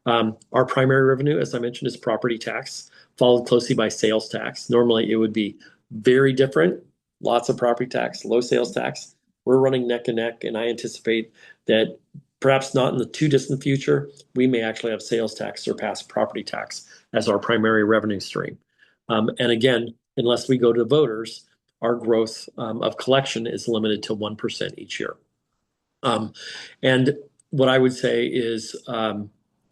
Our primary revenue, as I mentioned, is property tax, followed closely by sales tax. Normally, it would be very different. Lots of property tax, low sales tax. We're running neck and neck, and I anticipate that perhaps not in the too distant future, we may actually have sales tax surpass property tax as our primary revenue stream. And again, unless we go to voters, our growth of collection is limited to 1% each year. And what I would say is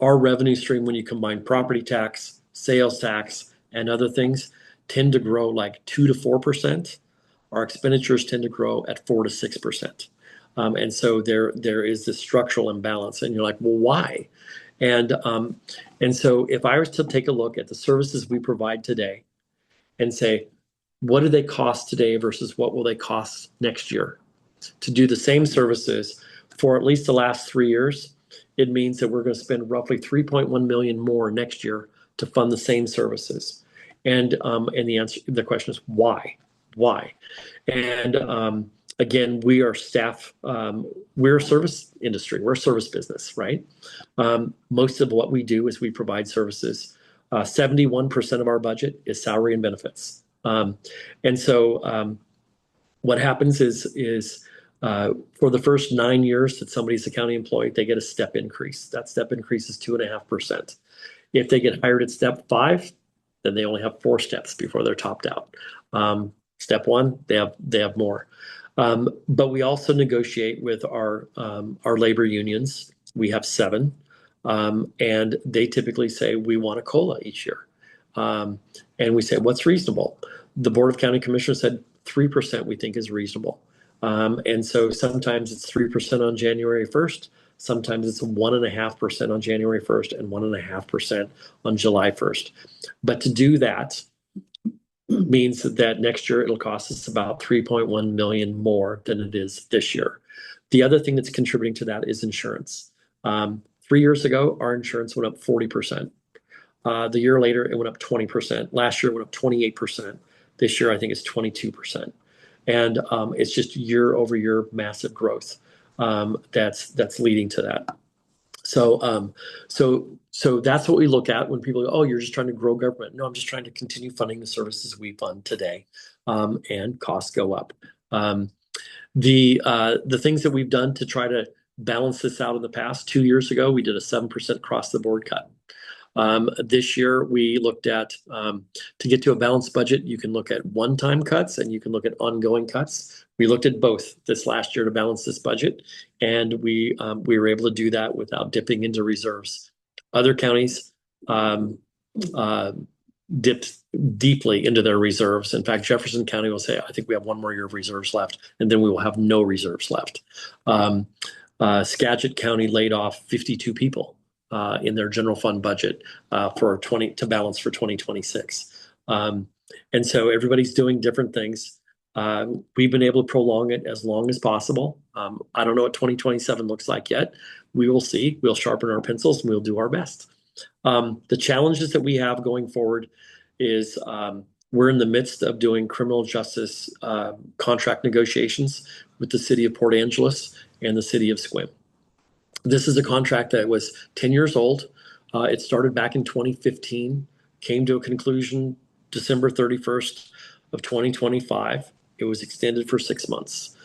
our revenue stream, when you combine property tax, sales tax, and other things, tend to grow like 2 to 4%. Our expenditures tend to grow at 4 to 6%. And so there is this structural imbalance, and you're like, well, why? And so if I was to take a look at the services we provide today and say, what do they cost today versus what will they cost next year? To do the same services for at least the last 3 years, it means that we're going to spend roughly 3.1 million more next year to fund the same services. And the question is why? Why? And again, we are staff. We're a service industry. We're a service business, right? Most of what we do is we provide services. 71% of our budget is salary and benefits. And so what happens is for the first 9 years that somebody's a county employee, they get a step increase. That step increase is 2.5%. If they get hired at step 5, then they only have 4 steps before they're topped out. Step 1, they have more. But we also negotiate with our labor unions. We have 7, and they typically say we want a COLA each year. And we say, what's reasonable? The Board of County Commissioners said 3% we think is reasonable. And so sometimes it's 3% on January 1st. Sometimes it's 1.5% on January 1st and 1.5% on July 1st. But to do that means that next year it'll cost us about 3.1 million more than it is this year. The other thing that's contributing to that is insurance. 3 years ago, our insurance went up 40%. The year later, it went up 20%. Last year, it went up 28%. This year, I think it's 22%. And it's just year over year massive growth that's leading to that. So that's what we look at when people go, oh, you're just trying to grow government. No, I'm just trying to continue funding the services we fund today, and costs go up. The things that we've done to try to balance this out in the past, 2 years ago, we did a 7% across the board cut. This year, we looked at, to get to a balanced budget, you can look at one-time cuts and you can look at ongoing cuts. We looked at both this last year to balance this budget, and we were able to do that without dipping into reserves. Other counties dipped deeply into their reserves. In fact, Jefferson County will say, I think we have one more year of reserves left, and then we will have no reserves left. Skagit County laid off 52 people in their general fund budget to balance for 2026. And so everybody's doing different things. We've been able to prolong it as long as possible. I don't know what 2027 looks like yet. We will see. We'll sharpen our pencils and we'll do our best. The challenges that we have going forward is we're in the midst of doing criminal justice contract negotiations with the city of Port Angeles and the city of Sequim. This is a contract that was 10 years old. It started back in 2015, came to a conclusion December 31st of 2025. It was extended for 6 months.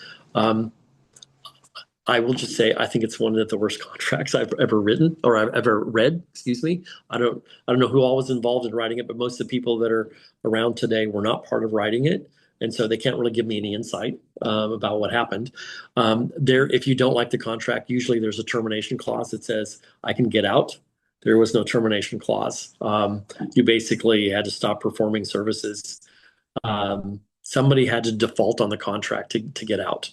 I will just say, I think it's one of the worst contracts I've ever written, or I've ever read, excuse me. I don't know who all was involved in writing it, but most of the people that are around today were not part of writing it. And so they can't really give me any insight about what happened. If you don't like the contract, usually there's a termination clause that says I can get out. There was no termination clause. You basically had to stop performing services. Somebody had to default on the contract to get out.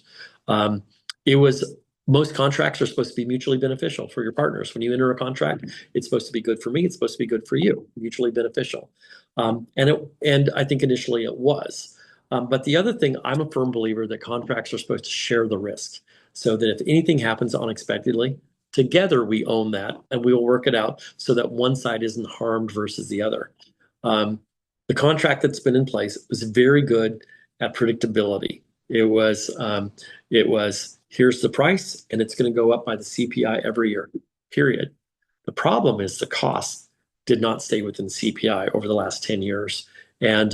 Most contracts are supposed to be mutually beneficial for your partners. When you enter a contract, it's supposed to be good for me. It's supposed to be good for you, mutually beneficial. And I think initially it was. But the other thing, I'm a firm believer that contracts are supposed to share the risk, so that if anything happens unexpectedly, together we own that and we will work it out so that one side isn't harmed versus the other. The contract that's been in place was very good at predictability. It was here's the price and it's going to go up by the CPI every year, period. The problem is the cost did not stay within CPI over the last 10 years. And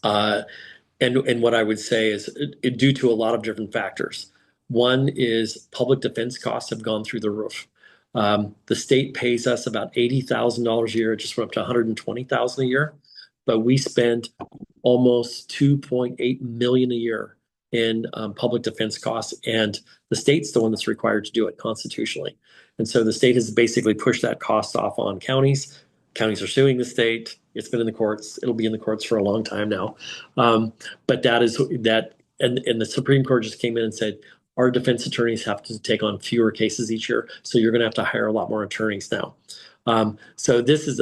what I would say is due to a lot of different factors. One is public defense costs have gone through the roof. The state pays us about $80,000 a year. It just went up to $120,000 a year, but we spend almost $2.8 million a year in public defense costs, and the state's the one that's required to do it constitutionally. And so the state has basically pushed that cost off on counties. Counties are suing the state. It's been in the courts. It'll be in the courts for a long time now. But that is that, and the Supreme Court just came in and said, our defense attorneys have to take on fewer cases each year, so you're going to have to hire a lot more attorneys now. So this is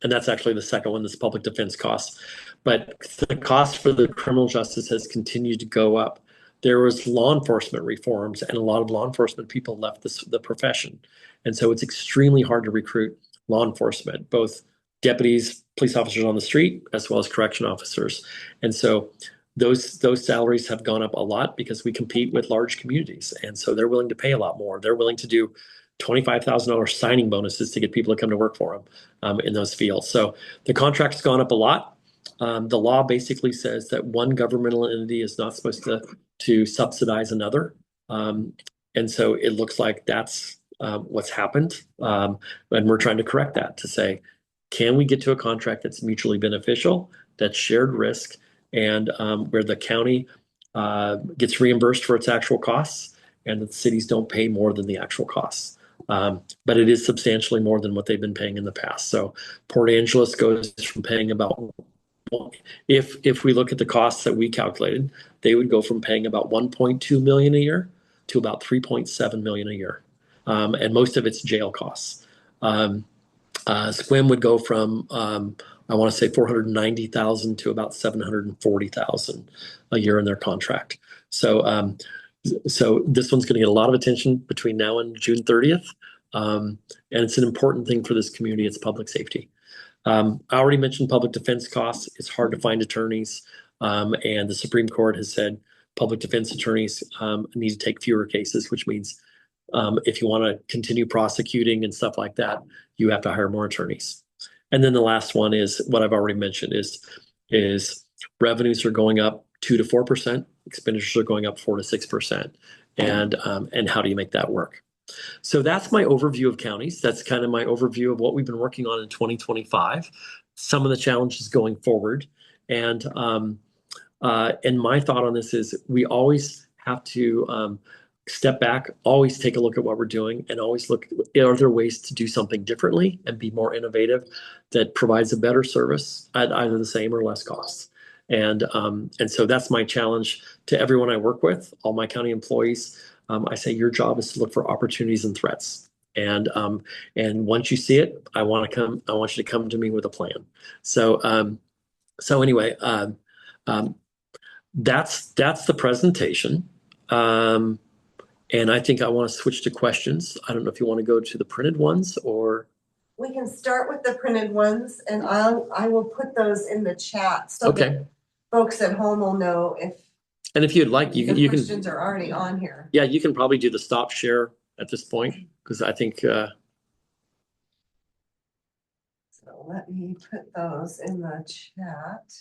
and that's actually the second one, this public defense costs. But the cost for the criminal justice has continued to go up. There was law enforcement reforms, and a lot of law enforcement people left the profession. And so it's extremely hard to recruit law enforcement, both deputies, police officers on the street, as well as correction officers. And so those salaries have gone up a lot because we compete with large communities. And so they're willing to pay a lot more. They're willing to do $25,000 signing bonuses to get people to come to work for them in those fields. So the contract's gone up a lot. The law basically says that one governmental entity is not supposed to subsidize another. And so it looks like that's what's happened. And we're trying to correct that to say, can we get to a contract that's mutually beneficial, that's shared risk, and where the county gets reimbursed for its actual costs and the cities don't pay more than the actual costs. But it is substantially more than what they've been paying in the past. So Port Angeles goes from paying about, if we look at the costs that we calculated, they would go from paying about $1.2 million a year to about $3.7 million a year. And most of it's jail costs. Sequim would go from, I want to say $490,000 to about $740,000 a year in their contract. So this one's going to get a lot of attention between now and June 30th. And it's an important thing for this community. It's public safety. I already mentioned public defense costs. It's hard to find attorneys. And the Supreme Court has said public defense attorneys need to take fewer cases, which means if you want to continue prosecuting and stuff like that, you have to hire more attorneys. And then the last one is what I've already mentioned is revenues are going up 2 to 4%, expenditures are going up 4 to 6%. And how do you make that work? So that's my overview of counties. That's kind of my overview of what we've been working on in 2025, some of the challenges going forward. And my thought on this is we always have to step back, always take a look at what we're doing, and always look, are there ways to do something differently and be more innovative that provides a better service at either the same or less costs. And so that's my challenge to everyone I work with, all my county employees. I say your job is to look for opportunities and threats. And once you see it, I want you to come to me with a plan. So anyway, that's the presentation. And I think I want to switch to questions. I don't know if you want to go to the printed ones or. We can start with the printed ones, and I will put those in the chat so that folks at home will know if. And if you'd like, you can. Questions are already on here. Yeah, you can probably do the stop share at this point because I think. So let me put those in the chat.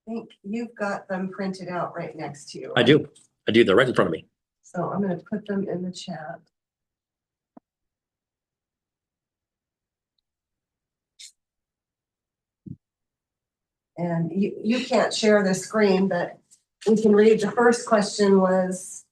I think you've got them printed out right next to you. I do. They're right in front of me. So I'm going to put them in the chat. And you can't share the screen, but we can read. The first question was.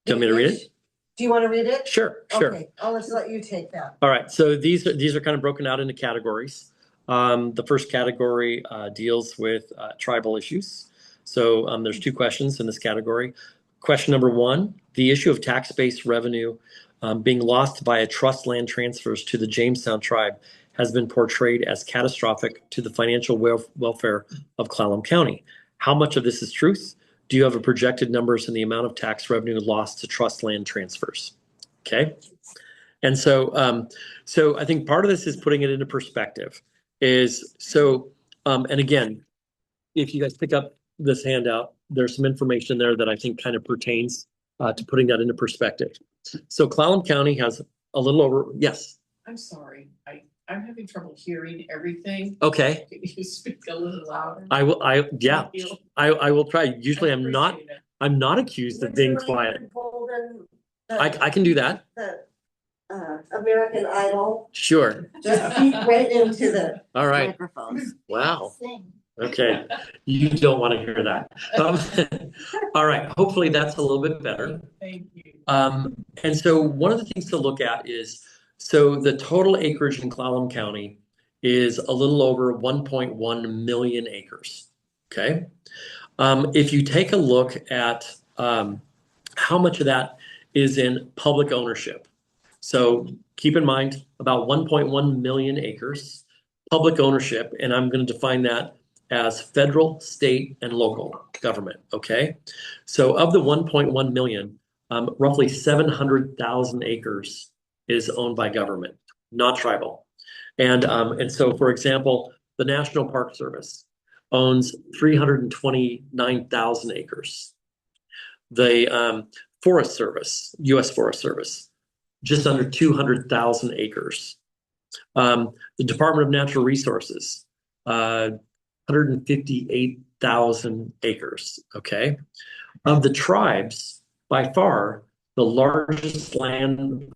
Do you want me to read it? Do you want to read it? Sure. Okay, I'll just let you take that. All right. So these are kind of broken out into categories. The first category deals with tribal issues. So there's 2 questions in this category. Question number 1, the issue of tax-based revenue being lost via trust land transfers to the Jamestown tribe has been portrayed as catastrophic to the financial welfare of Clallam County. How much of this is truth? Do you have a projected numbers in the amount of tax revenue lost to trust land transfers? Okay. And so I think part of this is putting it into perspective. And again, if you guys pick up this handout, there's some information there that I think kind of pertains to putting that into perspective. So Clallam County has a little over, yes. I'm sorry, I'm having trouble hearing everything. Okay. Can you speak a little louder? I will try. Usually I'm not accused of being quiet. I can do that. The American Idol. Sure. Just speak right into the All right. microphones. Wow. Okay. You don't want to hear that. All right. Hopefully that's a little bit better. Thank you. And so one of the things to look at is, so the total acreage in Clallam County is a little over 1.1 million acres. Okay. If you take a look at how much of that is in public ownership. So keep in mind about 1.1 million acres, public ownership, and I'm going to define that as federal, state, and local government, okay? So of the 1.1 million, roughly 700,000 acres is owned by government, not tribal. And so, for example, the National Park Service owns 329,000 acres. The Forest Service, U.S. Forest Service, just under 200,000 acres. The Department of Natural Resources, 158,000 acres, okay? Of the tribes, by far, the largest land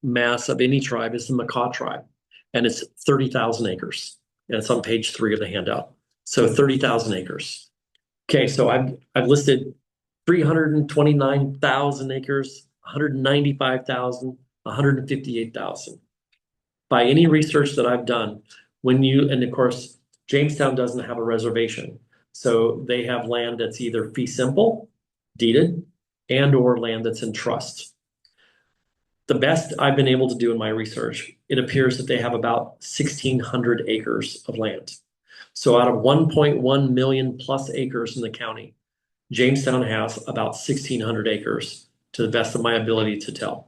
mass of any tribe is the Makah tribe, and it's 30,000 acres. And it's on page 3 of the handout. So 30,000 acres. Okay, so I've listed 329,000 acres 195,000, 158,000. By any research that I've done, and of course, Jamestown doesn't have a reservation. So they have land that's either fee simple, deeded, and or land that's in trust. The best I've been able to do in my research, it appears that they have about 1,600 acres of land. So out of 1.1 million plus acres in the county, Jamestown has about 1,600 acres to the best of my ability to tell.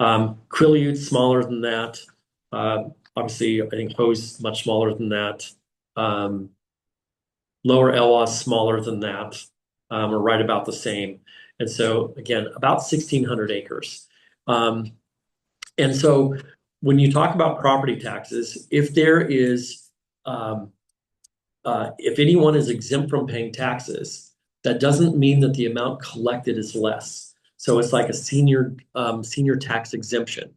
Quileut's smaller than that. Obviously, I think Ho's much smaller than that. Lower Elwha's smaller than that, or right about the same. And so again, about 1,600 acres. And so when you talk about property taxes, if anyone is exempt from paying taxes, that doesn't mean that the amount collected is less. So it's like a senior tax exemption.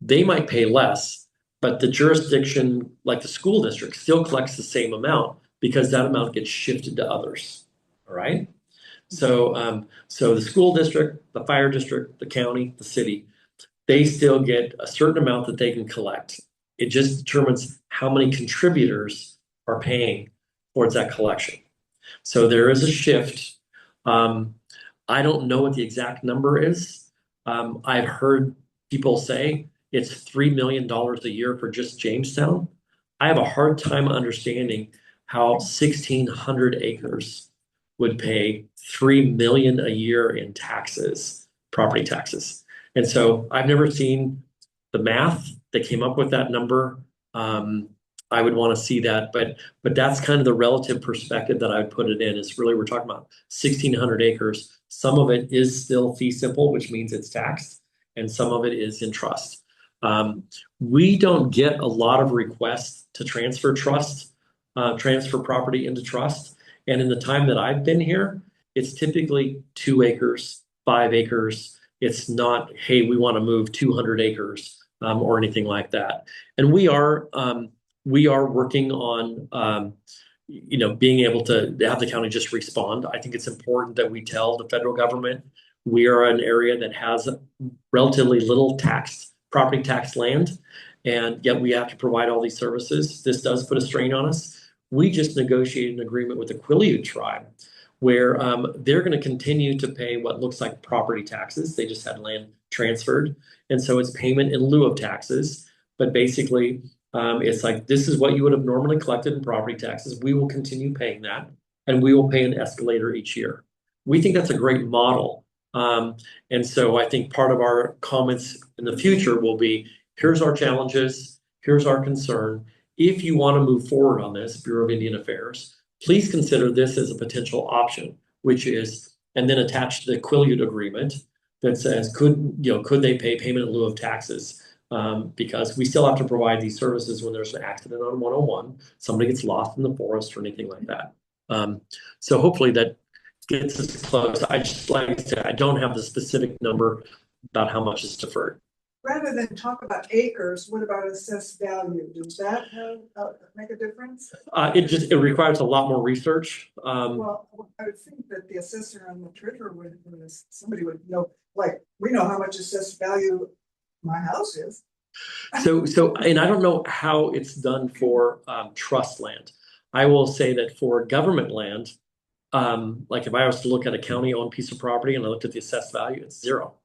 They might pay less, but the jurisdiction, like the school district, still collects the same amount because that amount gets shifted to others. All right. So, so the school district, the fire district, the county, the city, they still get a certain amount that they can collect. It just determines how many contributors are paying towards that collection. So there is a shift. I don't know what the exact number is. I've heard people say it's $3 million a year for just Jamestown. I have a hard time understanding how 1,600 acres would pay $3 million a year in taxes, property taxes. And so I've never seen the math that came up with that number. I would want to see that, but that's kind of the relative perspective that I'd put it in. Is really we're talking about 1,600 acres. Some of it is still fee simple, which means it's taxed, and some of it is in trust. We don't get a lot of requests to transfer property into trust. And in the time that I've been here, it's typically 2 acres, 5 acres. It's not, hey, we want to move 200 acres or anything like that. And we are working on, being able to have the county just respond. I think it's important that we tell the federal government we are an area that has relatively little property tax land, and yet we have to provide all these services. This does put a strain on us. We just negotiated an agreement with the Quileut tribe where they're going to continue to pay what looks like property taxes. They just had land transferred. And so it's payment in lieu of taxes. But basically, it's like, this is what you would have normally collected in property taxes. We will continue paying that, and we will pay an escalator each year. We think that's a great model. And so I think part of our comments in the future will be, here's our challenges, here's our concern. If you want to move forward on this, Bureau of Indian Affairs, please consider this as a potential option, which is, and then attach the Quileut agreement that says, could they pay payment in lieu of taxes? Because we still have to provide these services when there's an accident on 101, somebody gets lost in the forest or anything like that. So hopefully that gets us close. Like I said, I don't have the specific number about how much is deferred. Rather than talk about acres, what about assessed value? Does that make a difference? It requires a lot more research. Well, I would think that the assessor and the treasurer somebody would know, like, we know how much assessed value my house is. So, and I don't know how it's done for trust land. I will say that for government land, like if I was to look at a county-owned piece of property and I looked at the assessed value, it's 0.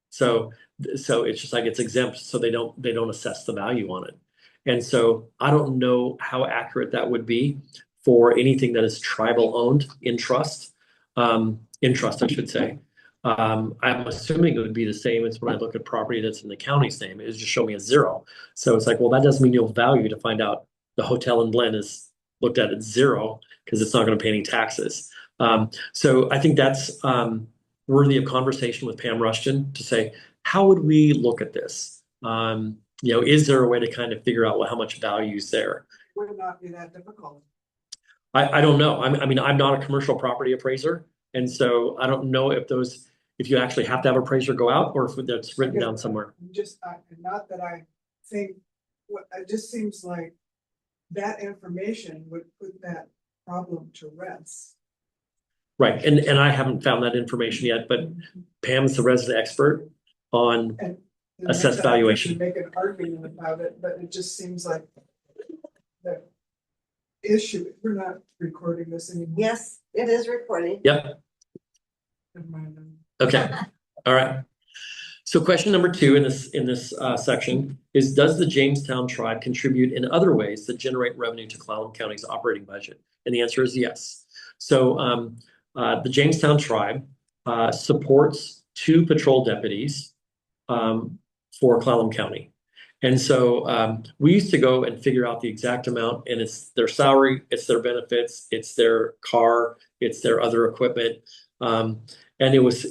So it's just like it's exempt, so they don't assess the value on it. And so I don't know how accurate that would be for anything that is tribal owned in trust, I should say. I'm assuming it would be the same as when I look at property that's in the county's name. It would just show me a 0. So it's like, well, that doesn't mean you'll value to find out the hotel in Glen is looked at 0 because it's not going to pay any taxes. So I think that's worthy of conversation with Pam Rushton to say, how would we look at this? Is there a way to kind of figure out how much value is there? Would it not be that difficult? I don't know. I mean, I'm not a commercial property appraiser. And so I don't know if you actually have to have an appraiser go out or if that's written down somewhere. Not that I think, it just seems like that information would put that problem to rest. Right, and I haven't found that information yet, but Pam's the resident expert on And assessed not that I can valuation. Make an argument about it, but it just seems like the issue, we're not recording this anymore. Yes, it is recording. Yep, Never mind. okay, all right. So question number 2 in this section is, does the Jamestown tribe contribute in other ways that generate revenue to Clallam County's operating budget? And the answer is yes. So the Jamestown tribe supports 2 patrol deputies for Clallam County. And so we used to go and figure out the exact amount, and it's their salary, it's their benefits, it's their car, it's their other equipment. And it was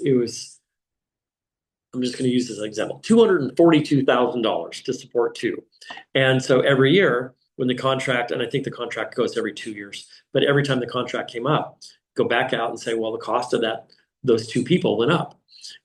I'm just going to use this as an example, $242,000 to support 2. And so every year when the contract, and I think the contract goes every 2 years, but every time the contract came up, go back out and say, well, the cost of those 2 people went up.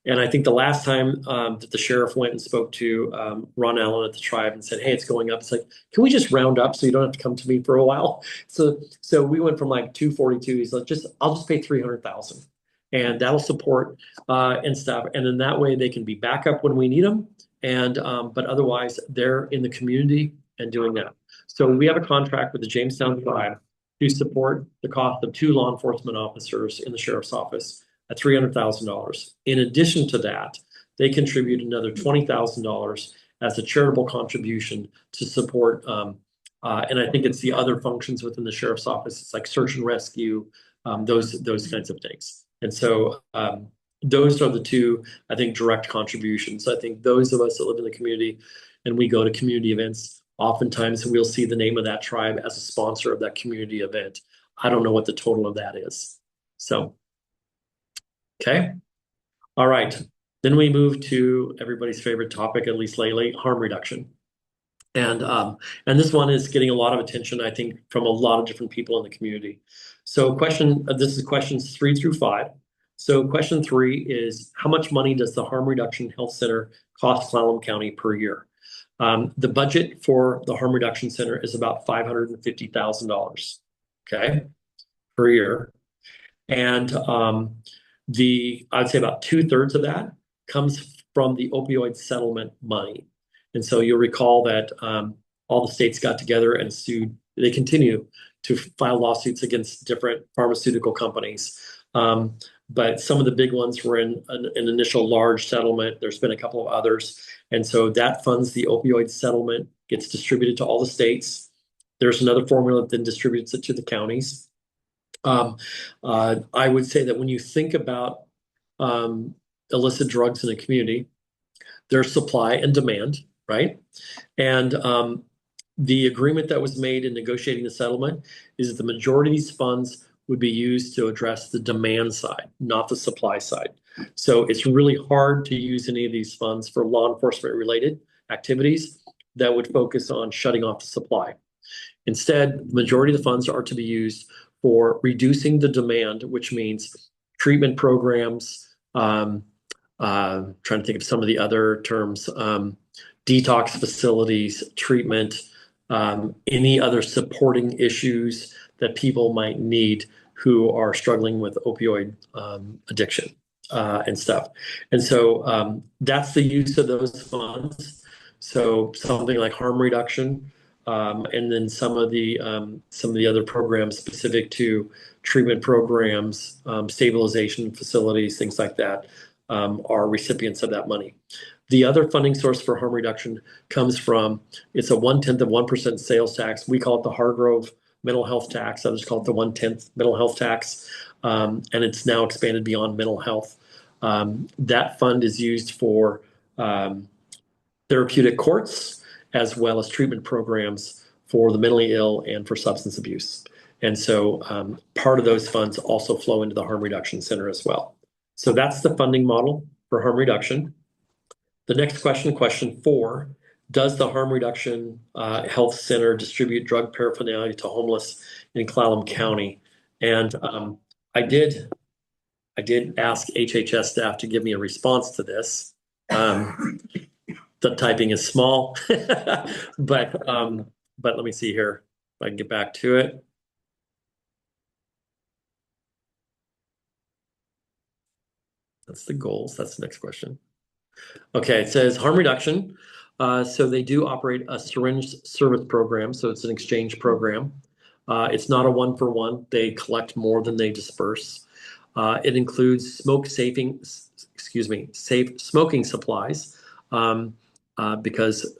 And I think the last time that the sheriff went and spoke to Ron Allen at the tribe and said, hey, it's going up. It's like, can we just round up so you don't have to come to me for a while? So we went from like 242. He's like, I'll just pay 300,000. And that'll support and stuff. And then that way they can be backup when we need them. And but otherwise they're in the community and doing that. So we have a contract with the Jamestown tribe to support the cost of 2 law enforcement officers in the sheriff's office at $300,000. In addition to that, they contribute another $20,000 as a charitable contribution to support. And I think it's the other functions within the sheriff's office. It's like search and rescue, those kinds of things. And so those are the 2, I think, direct contributions. I think those of us that live in the community and we go to community events, oftentimes we'll see the name of that tribe as a sponsor of that community event. I don't know what the total of that is. So, okay. All right. Then we move to everybody's favorite topic, at least lately, harm reduction. And this one is getting a lot of attention, I think, from a lot of different people in the community. So this is questions 3 through 5. So question 3 is, how much money does the Harm Reduction Health Center cost Clallam County per year? The budget for the Harm Reduction Center is about $550,000, okay, per year. And I'd say about 2/3 of that comes from the opioid settlement money. And so you'll recall that all the states got together and sued. They continue to file lawsuits against different pharmaceutical companies. But some of the big ones were in an initial large settlement. There's been a couple of others. And so that funds the opioid settlement, gets distributed to all the states. There's another formula that then distributes it to the counties. I would say that when you think about illicit drugs in a community, there's supply and demand, right? And the agreement that was made in negotiating the settlement is that the majority of these funds would be used to address the demand side, not the supply side. So it's really hard to use any of these funds for law enforcement related activities that would focus on shutting off the supply. Instead, the majority of the funds are to be used for reducing the demand, which means treatment programs, trying to think of some of the other terms, detox facilities, treatment, any other supporting issues that people might need who are struggling with opioid addiction and stuff. And so that's the use of those funds. So something like harm reduction, and then some of the other programs specific to treatment programs, stabilization facilities, things like that, are recipients of that money. The other funding source for harm reduction comes from, it's a 0.1% sales tax. We call it the Hargrove mental health tax. Others call it the 1/10 mental health tax. And it's now expanded beyond mental health. That fund is used for therapeutic courts, as well as treatment programs for the mentally ill and for substance abuse. And so part of those funds also flow into the Harm Reduction Center as well. So that's the funding model for harm reduction. The next question, question 4, does the Harm Reduction Health Center distribute drug paraphernalia to homeless in Clallam County? And I did ask HHS staff to give me a response to this. The typing is small, but let me see here if I can get back to it. That's the goals. That's the next question. Okay, it says harm reduction. So they do operate a syringe service program. So it's an exchange program. It's not a one-for-one. They collect more than they disperse. It includes safe smoking supplies, because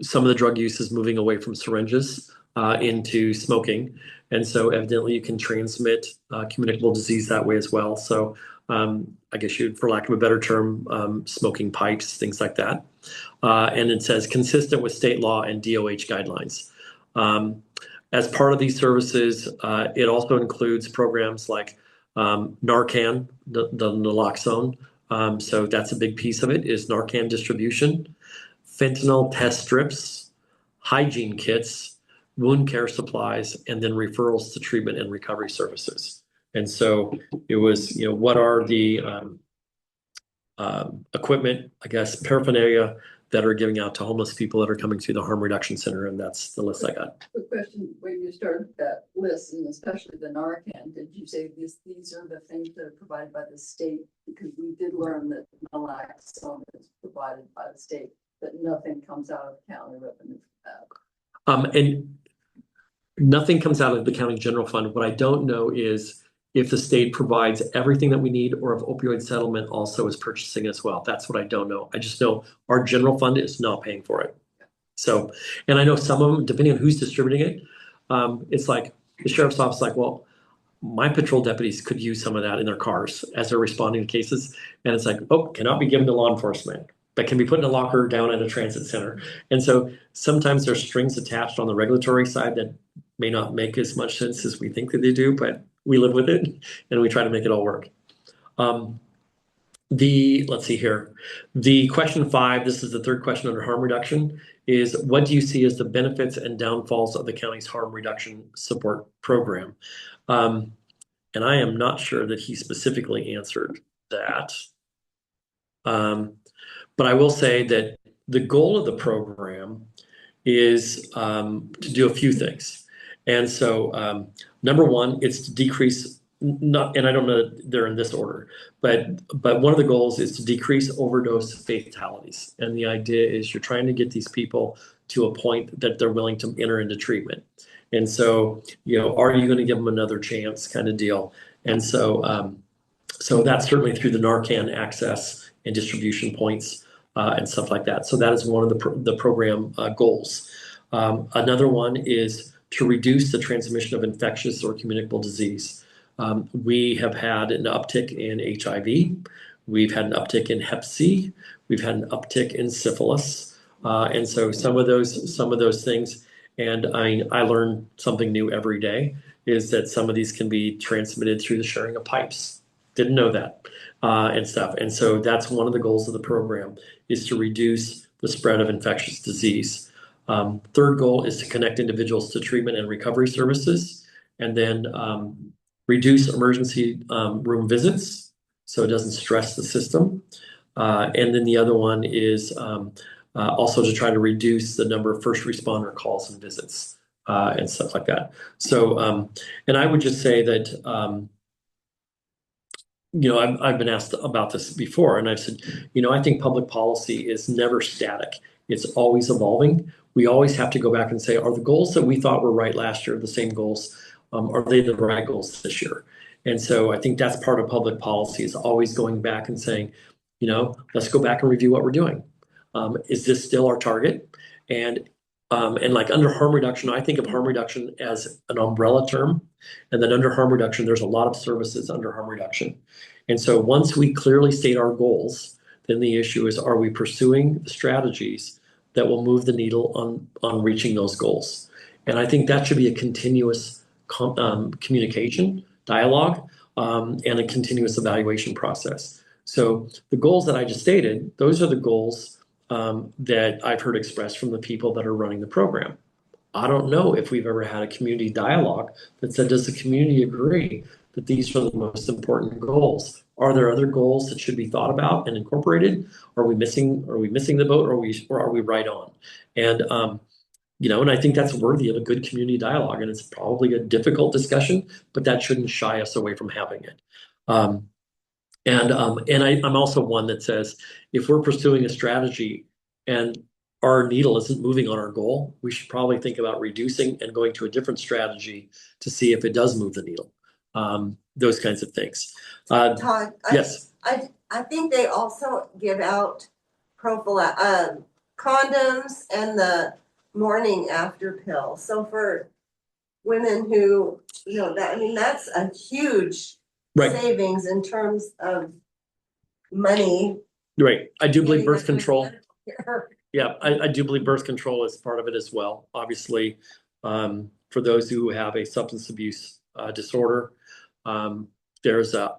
some of the drug use is moving away from syringes into smoking. And so evidently you can transmit communicable disease that way as well. So I guess you'd, for lack of a better term, smoking pipes, things like that. And it says consistent with state law and DOH guidelines. As part of these services, it also includes programs like Narcan, the naloxone. So that's a big piece of it, is Narcan distribution, fentanyl test strips, hygiene kits, wound care supplies, and then referrals to treatment and recovery services. And so it was, what are the equipment, I guess, paraphernalia that are giving out to homeless people that are coming through the Harm Reduction Center, and that's the list I got. Quick question, when you started that list, and especially the Narcan, did you say these are the things that are provided by the state? Because we did learn that naloxone is provided by the state, but nothing comes out of county revenue for that. And nothing comes out of the county general fund. What I don't know is if the state provides everything that we need, or if opioid settlement also is purchasing as well. That's what I don't know. I just know our general fund is not paying for it. So, and I know some of them, depending on who's distributing it, it's like the sheriff's office, like, well, my patrol deputies could use some of that in their cars as they're responding to cases. And it's like, oh, cannot be given to law enforcement, but can be put in a locker down at a transit center. And so sometimes there's strings attached on the regulatory side that may not make as much sense as we think that they do, but we live with it and we try to make it all work. Let's see here. The question 5, this is the third question under harm reduction, is what do you see as the benefits and downfalls of the county's harm reduction support program? And I am not sure that he specifically answered that. But I will say that the goal of the program is to do a few things. And so number one, it's to decrease, and I don't know that they're in this order, but one of the goals is to decrease overdose fatalities. And the idea is you're trying to get these people to a point that they're willing to enter into treatment. And so, are you going to give them another chance kind of deal? And so, so that's certainly through the Narcan access and distribution points and stuff like that. So that is one of the program goals. Another one is to reduce the transmission of infectious or communicable disease. We have had an uptick in HIV. We've had an uptick in Hep C. We've had an uptick in syphilis. And so some of those things, and I learn something new every day, is that some of these can be transmitted through the sharing of pipes. Didn't know that and stuff. And so that's one of the goals of the program, is to reduce the spread of infectious disease. Third goal is to connect individuals to treatment and recovery services, and then reduce emergency room visits so it doesn't stress the system. And then the other one is also to try to reduce the number of first responder calls and visits and stuff like that. So, and I would just say that, I've been asked about this before, and I've said, I think public policy is never static. It's always evolving. We always have to go back and say, are the goals that we thought were right last year the same goals? Are they the right goals this year? And so I think that's part of public policy, is always going back and saying, let's go back and review what we're doing. Is this still our target? And like under harm reduction, I think of harm reduction as an umbrella term. And then under harm reduction, there's a lot of services under harm reduction. And so once we clearly state our goals, then the issue is, are we pursuing the strategies that will move the needle on reaching those goals? And I think that should be a continuous communication, dialogue, and a continuous evaluation process. So the goals that I just stated, those are the goals that I've heard expressed from the people that are running the program. I don't know if we've ever had a community dialogue that said, does the community agree that these are the most important goals? Are there other goals that should be thought about and incorporated? Are we missing the boat, or are we right on? And and I think that's worthy of a good community dialogue, and it's probably a difficult discussion, but that shouldn't shy us away from having it. I'm also one that says, if we're pursuing a strategy and our needle isn't moving on our goal, we should probably think about reducing and going to a different strategy to see if it does move the needle. Those kinds of things. Todd, Yes. I think they also give out condoms and the morning after pill. So for women who, that's a huge Right. savings in terms of money. Right. I do believe getting birth that kind of control. medical care. Yeah, I do believe birth control is part of it as well. Obviously, for those who have a substance abuse disorder, there's a,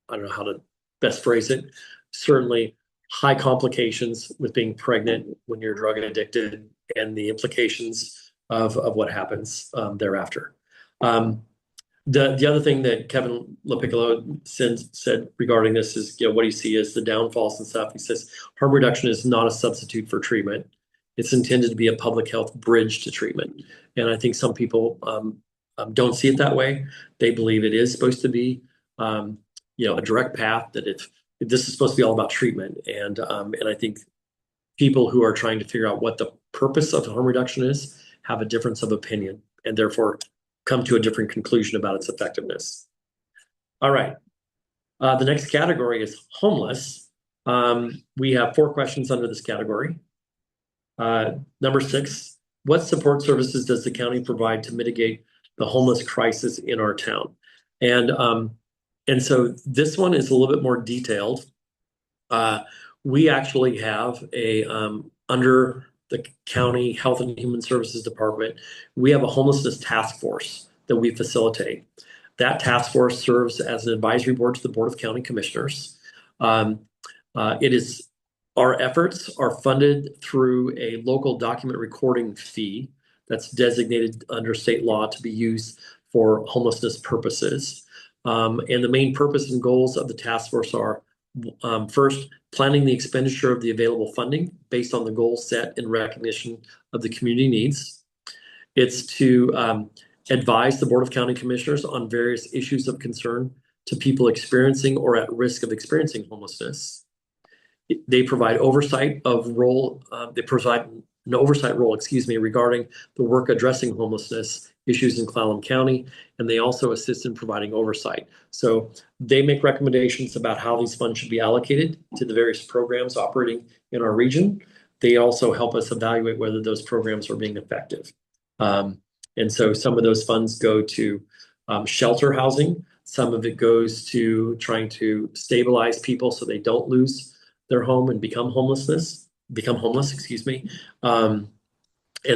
I don't know how to best phrase it, certainly high complications with being pregnant when you're drug addicted and the implications of what happens thereafter. The other thing that Kevin LaPiccolo said regarding this is, what do you see as the downfalls and stuff? He says, harm reduction is not a substitute for treatment. It's intended to be a public health bridge to treatment. And I think some people don't see it that way. They believe it is supposed to be, a direct path, that if this is supposed to be all about treatment. And I think people who are trying to figure out what the purpose of harm reduction is have a difference of opinion, and therefore come to a different conclusion about its effectiveness. All right. The next category is homeless. We have 4 questions under this category. Number 6, what support services does the county provide to mitigate the homeless crisis in our town? And so this one is a little bit more detailed. We actually have under the County Health and Human Services Department, we have a homelessness task force that we facilitate. That task force serves as an advisory board to the Board of County Commissioners. Our efforts are funded through a local document recording fee that's designated under state law to be used for homelessness purposes. And the main purpose and goals of the task force are, first, planning the expenditure of the available funding based on the goals set in recognition of the community needs. It's to advise the Board of County Commissioners on various issues of concern to people experiencing or at risk of experiencing homelessness. They provide an oversight role, regarding the work addressing homelessness issues in Clallam County, and they also assist in providing oversight. So they make recommendations about how these funds should be allocated to the various programs operating in our region. They also help us evaluate whether those programs are being effective. And so some of those funds go to shelter housing. Some of it goes to trying to stabilize people so they don't lose their home and become homeless, And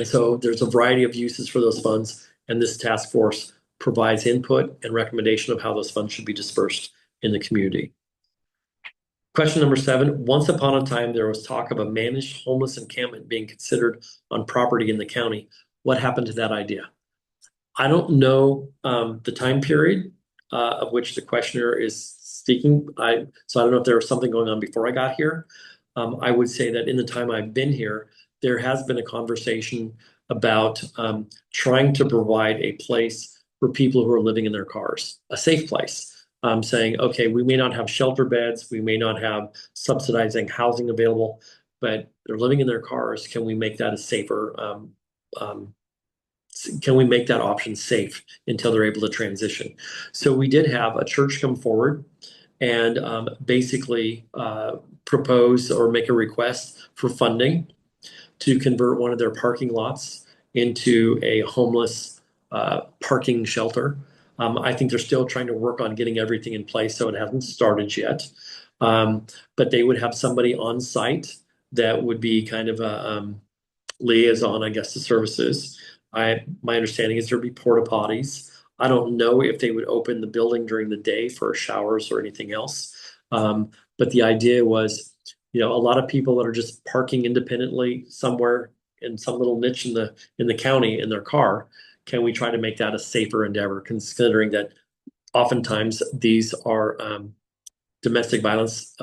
so there's a variety of uses for those funds, and this task force provides input and recommendation of how those funds should be dispersed in the community. Question number 7, once upon a time, there was talk of a managed homeless encampment being considered on property in the county. What happened to that idea? I don't know the time period of which the questioner is speaking. So I don't know if there was something going on before I got here. I would say that in the time I've been here, there has been a conversation about trying to provide a place for people who are living in their cars, a safe place. Saying, okay, we may not have shelter beds, we may not have subsidizing housing available, but they're living in their cars. Can we make that a safer? Can we make that option safe until they're able to transition? So we did have a church come forward and basically propose or make a request for funding to convert one of their parking lots into a homeless parking shelter. I think they're still trying to work on getting everything in place, so it hasn't started yet. But they would have somebody on site that would be kind of a liaison, I guess, to services. My understanding is there'd be porta potties. I don't know if they would open the building during the day for showers or anything else. But the idea was, a lot of people that are just parking independently somewhere in some little niche in the county in their car. Can we try to make that a safer endeavor, considering that oftentimes these are domestic violence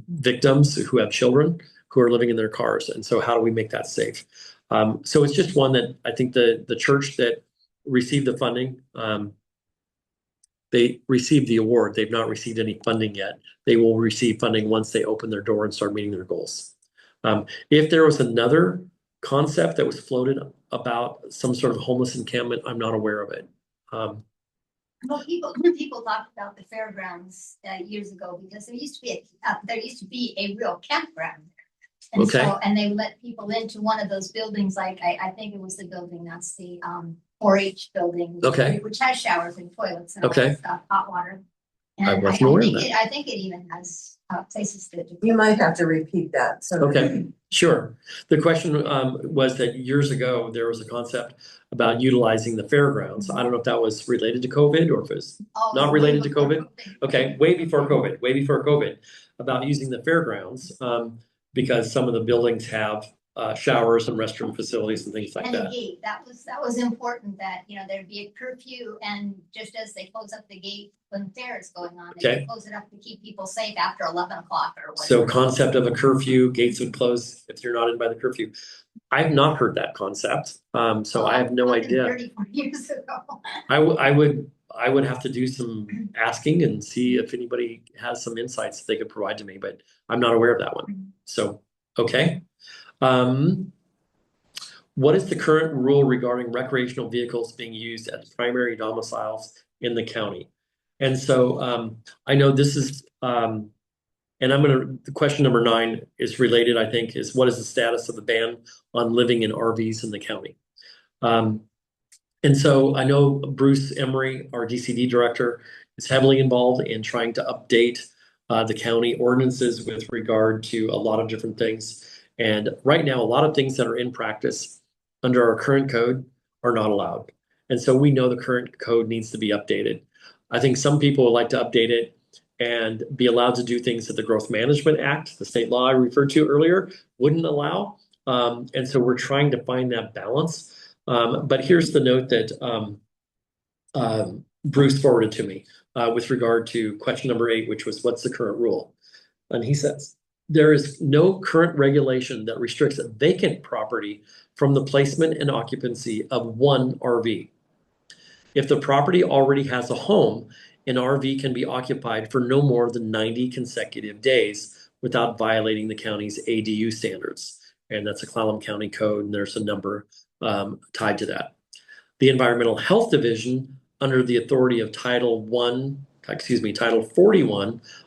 victims who have children who are living in their cars? And so how do we make that safe? So it's just one that I think the church that received the funding they received the award. They've not received any funding yet. They will receive funding once they open their door and start meeting their goals. If there was another concept that was floated about some sort of homeless encampment, I'm not aware of it. Well, people talked about the fairgrounds years ago because there used to be a real campground there. And Okay. so, and they let people into one of those buildings, like I think it was the building, that's the 4-H building. Okay. Which has showers and toilets and all Okay. that stuff, hot water. I And wasn't aware of that. I think it even has places that. You might have to repeat that, so. Okay, sure. The question was that years ago, there was a concept about utilizing the fairgrounds. I don't know if that was related to COVID or if it's not related to COVID. Okay, way before COVID, about using the fairgrounds, because some of the buildings have showers and restroom facilities and things like And a that. gate, that was important that, there'd be a curfew and just as they close up the gate when the fair is going on, they Okay. close it up to keep people safe after 11 o'clock or So whatever. concept of a curfew, gates would close if you're not in by the curfew. I've not heard that concept, so I have no idea. 34 years ago. I would have to do some asking and see if anybody has some insights they could provide to me, but I'm not aware of that one. So, okay. What is the current rule regarding recreational vehicles being used as primary domiciles in the county? And so I know this is, and the question number 9 is related, I think, is what is the status of the ban on living in RVs in the county? And so I know Bruce Emery, our DCD director, is heavily involved in trying to update the county ordinances with regard to a lot of different things. And right now, a lot of things that are in practice under our current code are not allowed. And so we know the current code needs to be updated. I think some people would like to update it and be allowed to do things that the Growth Management Act, the state law I referred to earlier, wouldn't allow. And so we're trying to find that balance. But here's the note that Bruce forwarded to me with regard to question number 8, which was what's the current rule? And he says, there is no current regulation that restricts a vacant property from the placement and occupancy of one RV. If the property already has a home, an RV can be occupied for no more than 90 consecutive days without violating the county's ADU standards. And that's a Clallam County code, and there's a number tied to that. The Environmental Health Division, under the authority of Title 41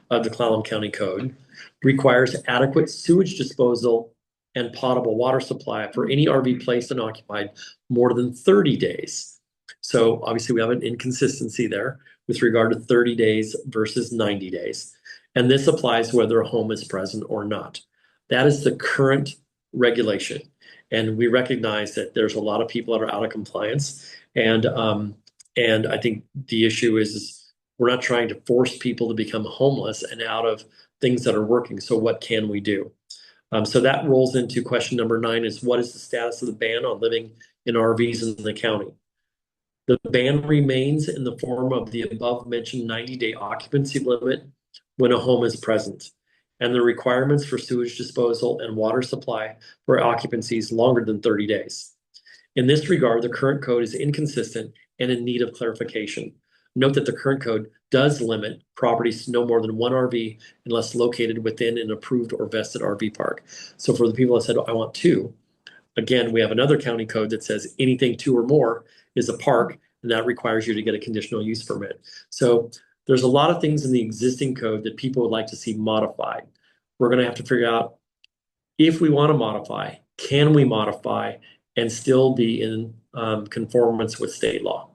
of the Clallam County Code, requires adequate sewage disposal and potable water supply for any RV placed and occupied more than 30 days. So obviously we have an inconsistency there with regard to 30 days versus 90 days. And this applies whether a home is present or not. That is the current regulation. And we recognize that there's a lot of people that are out of compliance. And I think the issue is we're not trying to force people to become homeless and out of things that are working. So what can we do? So that rolls into question number 9 is what is the status of the ban on living in RVs in the county? The ban remains in the form of the above mentioned 90-day occupancy limit when a home is present, and the requirements for sewage disposal and water supply for occupancies longer than 30 days. In this regard, the current code is inconsistent and in need of clarification. Note that the current code does limit properties to no more than one RV unless located within an approved or vested RV park. So for the people that said, I want 2, again, we have another county code that says anything 2 or more is a park, and that requires you to get a conditional use permit. So there's a lot of things in the existing code that people would like to see modified. We're going to have to figure out if we want to modify, can we modify and still be in conformance with state law?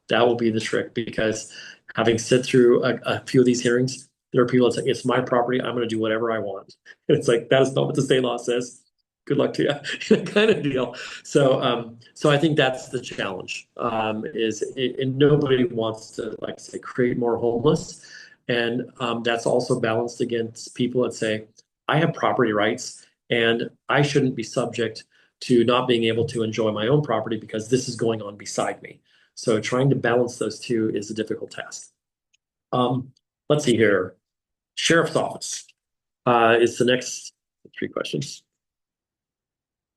That will be the trick, because having sit through a few of these hearings, there are people that say, it's my property, I'm going to do whatever I want. It's like, that is not what the state law says. Good luck to you, kind of deal. So, so I think that's the challenge. And nobody wants to, like I say, create more homeless, and that's also balanced against people that say, I have property rights, and I shouldn't be subject to not being able to enjoy my own property because this is going on beside me. So trying to balance those two is a difficult task. Let's see here. Sheriff's Office is the next 3 questions.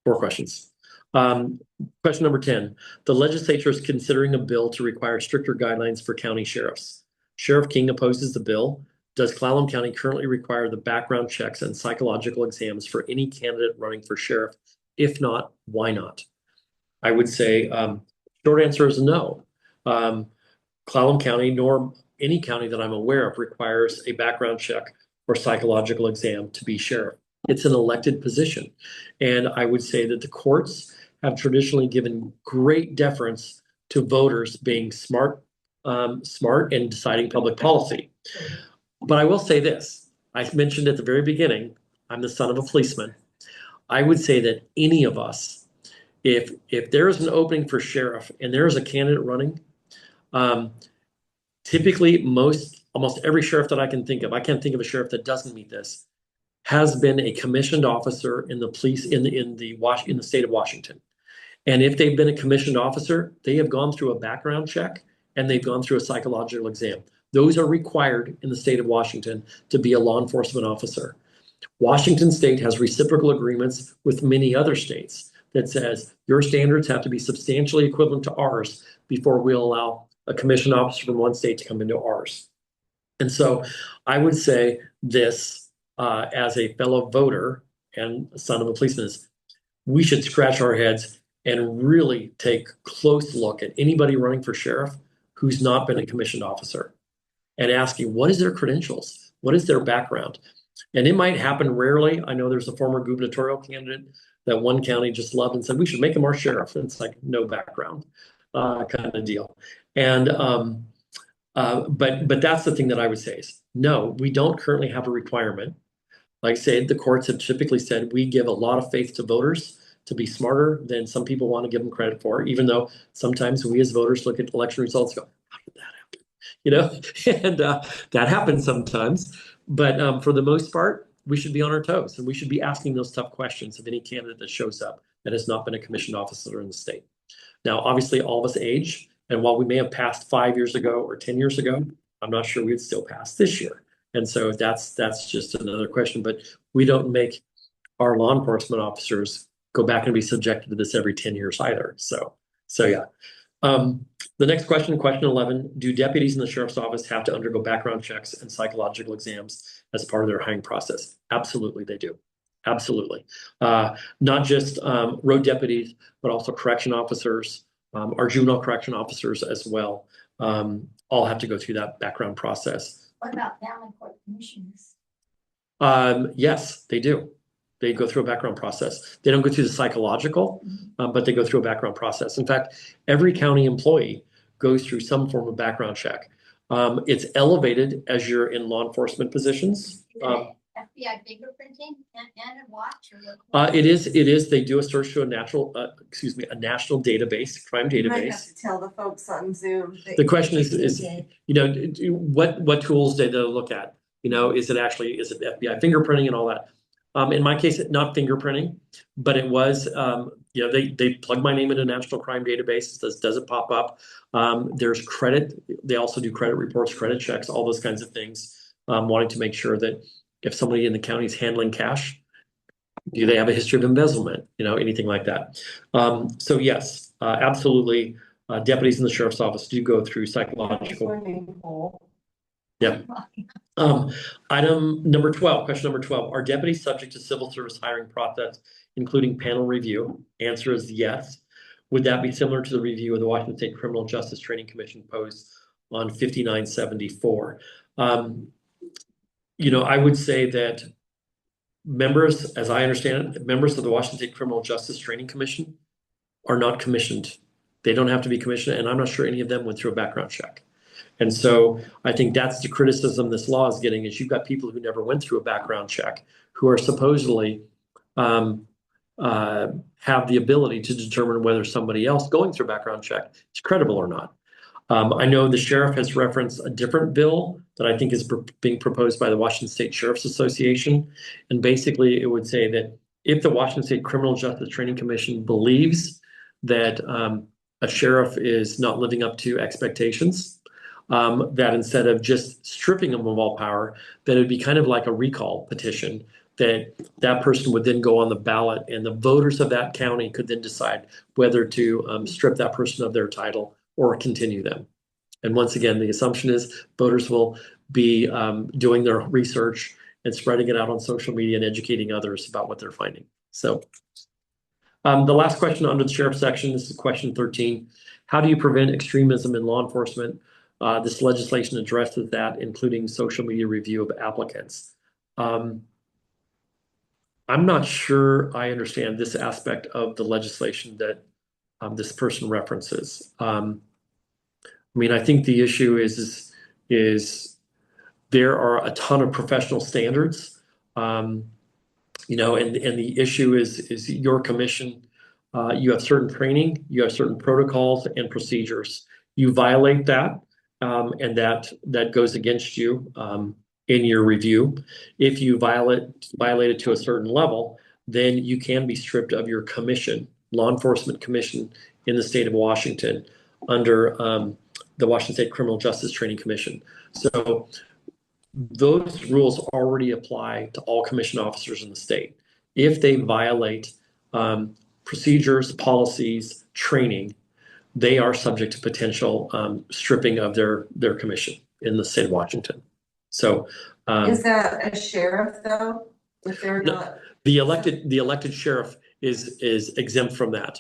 4 questions. Question number 10. The legislature is considering a bill to require stricter guidelines for county sheriffs. Sheriff King opposes the bill. Does Clallam County currently require the background checks and psychological exams for any candidate running for sheriff? If not, why not? I would say, short answer is no. Clallam County, nor any county that I'm aware of, requires a background check or psychological exam to be sheriff. It's an elected position. And I would say that the courts have traditionally given great deference to voters being smart and deciding public policy. But I will say this, I mentioned at the very beginning, I'm the son of a policeman. I would say that any of us, if there is an opening for sheriff and there is a candidate running, typically almost every sheriff that I can think of, I can't think of a sheriff that doesn't meet this, has been a commissioned officer in the police in the state of Washington. And if they've been a commissioned officer, they have gone through a background check and they've gone through a psychological exam. Those are required in the state of Washington to be a law enforcement officer. Washington state has reciprocal agreements with many other states that says your standards have to be substantially equivalent to ours before we'll allow a commissioned officer from one state to come into ours. And so I would say this as a fellow voter and son of a policeman is we should scratch our heads and really take a close look at anybody running for sheriff who's not been a commissioned officer and asking what is their credentials? What is their background? And it might happen rarely. I know there's a former gubernatorial candidate that one county just loved and said, we should make him our sheriff. And it's like no background kind of deal. And but that's the thing that I would say is no, we don't currently have a requirement. Like I said, the courts have typically said we give a lot of faith to voters to be smarter than some people want to give them credit for, even though sometimes we as voters look at election results and go, how did that happen? You know, and that happens sometimes. But for the most part, we should be on our toes and we should be asking those tough questions of any candidate that shows up that has not been a commissioned officer in the state. Now, obviously, all of us age. And while we may have passed 5 years ago or 10 years ago, I'm not sure we'd still pass this year. And so that's just another question. But we don't make our law enforcement officers go back and be subjected to this every 10 years either. So yeah. The next question 11, do deputies in the sheriff's office have to undergo background checks and psychological exams as part of their hiring process? Absolutely, they do. Absolutely. Not just road deputies, but also correction officers, our juvenile correction officers as well, all have to go through that background process. What about family court commissioners? Yes, they do. They go through a background process. They don't go through the psychological, but they go through a background process. In fact, every county employee goes through some form of background check. It's elevated as you're in law enforcement positions. FBI fingerprinting and a watch or what? It is. They do a search to a national database, crime You might have database. to tell the folks on Zoom. that The question is, you you know, what tools do they look at? You know, is it FBI fingerprinting and all that? In my case, not fingerprinting, but it was, you know, they plug my name into a national crime database. Does it pop up? There's credit. They also do credit reports, credit checks, all those kinds of things, wanting to make sure that if somebody in the county is handling cash, do they have a history of embezzlement? You know, anything like that. So yes, absolutely. Deputies in the sheriff's office do go through psychological. Yep. Item number 12, question number 12. Are deputies subject to civil service hiring process, including panel review? Answer is yes. Would that be similar to the review of the Washington State Criminal Justice Training Commission post on 5974? You know, I would say that members, as I understand it, members of the Washington State Criminal Justice Training Commission are not commissioned. They don't have to be commissioned, and I'm not sure any of them went through a background check. And so I think that's the criticism this law is getting, is you've got people who never went through a background check who are supposedly have the ability to determine whether somebody else going through a background check is credible or not. I know the sheriff has referenced a different bill that I think is being proposed by the Washington State Sheriff's Association. And basically it would say that if the Washington State Criminal Justice Training Commission believes that a sheriff is not living up to expectations, that instead of just stripping them of all power, that it would be kind of like a recall petition, that person would then go on the ballot and the voters of that county could then decide whether to strip that person of their title or continue them. And once again, the assumption is voters will be doing their research and spreading it out on social media and educating others about what they're finding. So the last question under the sheriff section, this is question 13. How do you prevent extremism in law enforcement? This legislation addresses that, including social media review of applicants. I'm not sure I understand this aspect of the legislation that this person references. I mean, I think the issue is there are a ton of professional standards, you know, and the issue is your commission. You have certain training, you have certain protocols and procedures. You violate that, and that goes against you in your review. If you violate it to a certain level, then you can be stripped of your commission, law enforcement commission in the state of Washington under the Washington State Criminal Justice Training Commission. So those rules already apply to all commission officers in the state. If they violate procedures, policies, training, they are subject to potential stripping of their commission in the state of Washington. So Is that a sheriff though? If they're No. not, the elected sheriff is exempt from that.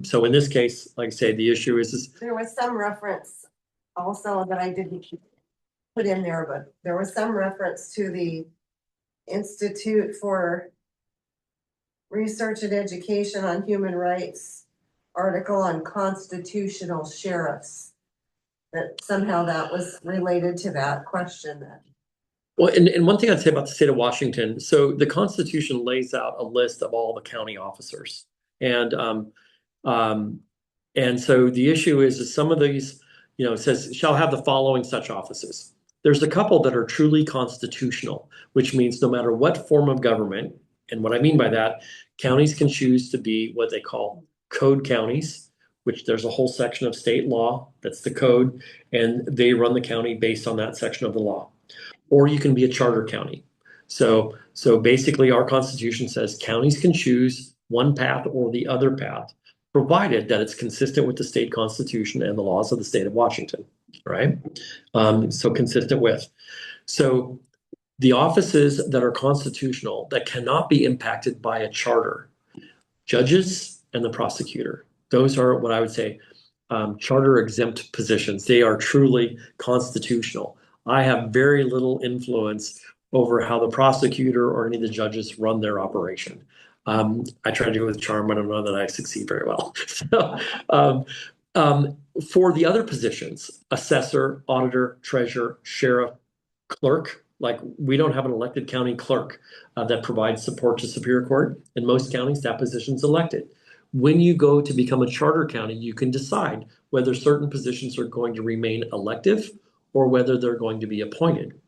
So in this case, like I say, the issue is there was some reference also that I didn't put in there, but there was some reference to the Institute for Research and Education on Human Rights article on constitutional sheriffs. That somehow that was related to that question that. well, and one thing I'd say about the state of Washington, so the Constitution lays out a list of all the county officers. And so the issue is some of these, you know, it says shall have the following such offices. There's a couple that are truly constitutional, which means no matter what form of government, and what I mean by that, counties can choose to be what they call code counties, which there's a whole section of state law, that's the code, and they run the county based on that section of the law. Or you can be a charter county. So basically our Constitution says counties can choose one path or the other path, provided that it's consistent with the state constitution and the laws of the state of Washington, right? So consistent with. So the offices that are constitutional, that cannot be impacted by a charter, judges and the prosecutor, those are what I would say charter exempt positions. They are truly constitutional. I have very little influence over how the prosecutor or any of the judges run their operation. I try to do it with charm, but I don't know that I succeed very well. So, for the other positions, assessor, auditor, treasurer, sheriff, clerk, like we don't have an elected county clerk that provides support to Superior Court. In most counties, that position's elected. When you go to become a charter county, you can decide whether certain positions are going to remain elective or whether they're going to be appointed.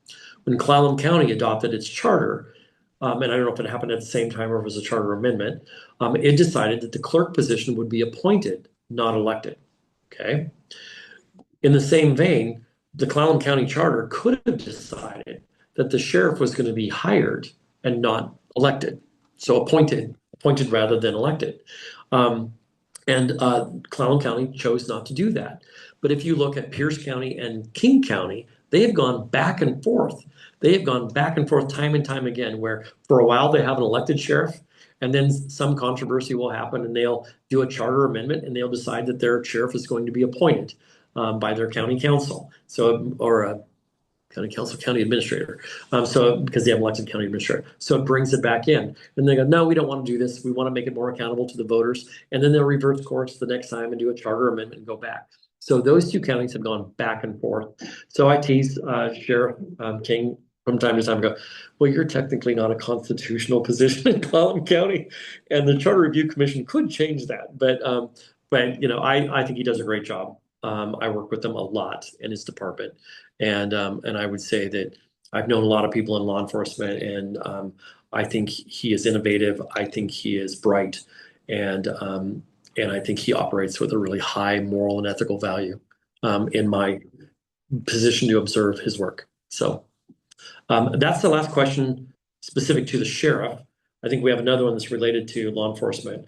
When Clallam County adopted its charter, and I don't know if it happened at the same time or if it was a charter amendment, it decided that the clerk position would be appointed, not elected. Okay. In the same vein, the Clallam County Charter could have decided that the sheriff was going to be hired and not elected. So appointed rather than elected. And Clallam County chose not to do that. But if you look at Pierce County and King County, they have gone back and forth. They have gone back and forth time and time again, where for a while they have an elected sheriff, and then some controversy will happen and they'll do a charter amendment and they'll decide that their sheriff is going to be appointed by their county council. So, or a county council, county administrator. So because they have elected county administrator. So it brings it back in. And they go, no, we don't want to do this. We want to make it more accountable to the voters. And then they'll reverse course the next time and do a charter amendment and go back. So those two counties have gone back and forth. So I tease Sheriff King from time to time and go, well, you're technically not a constitutional position in Clallam County. And the Charter Review Commission could change that. But you know, I think he does a great job. I work with him a lot in his department. And I would say that I've known a lot of people in law enforcement, and I think he is innovative. I think he is bright, and I think he operates with a really high moral and ethical value in my position to observe his work. So that's the last question specific to the sheriff. I think we have another one that's related to law enforcement.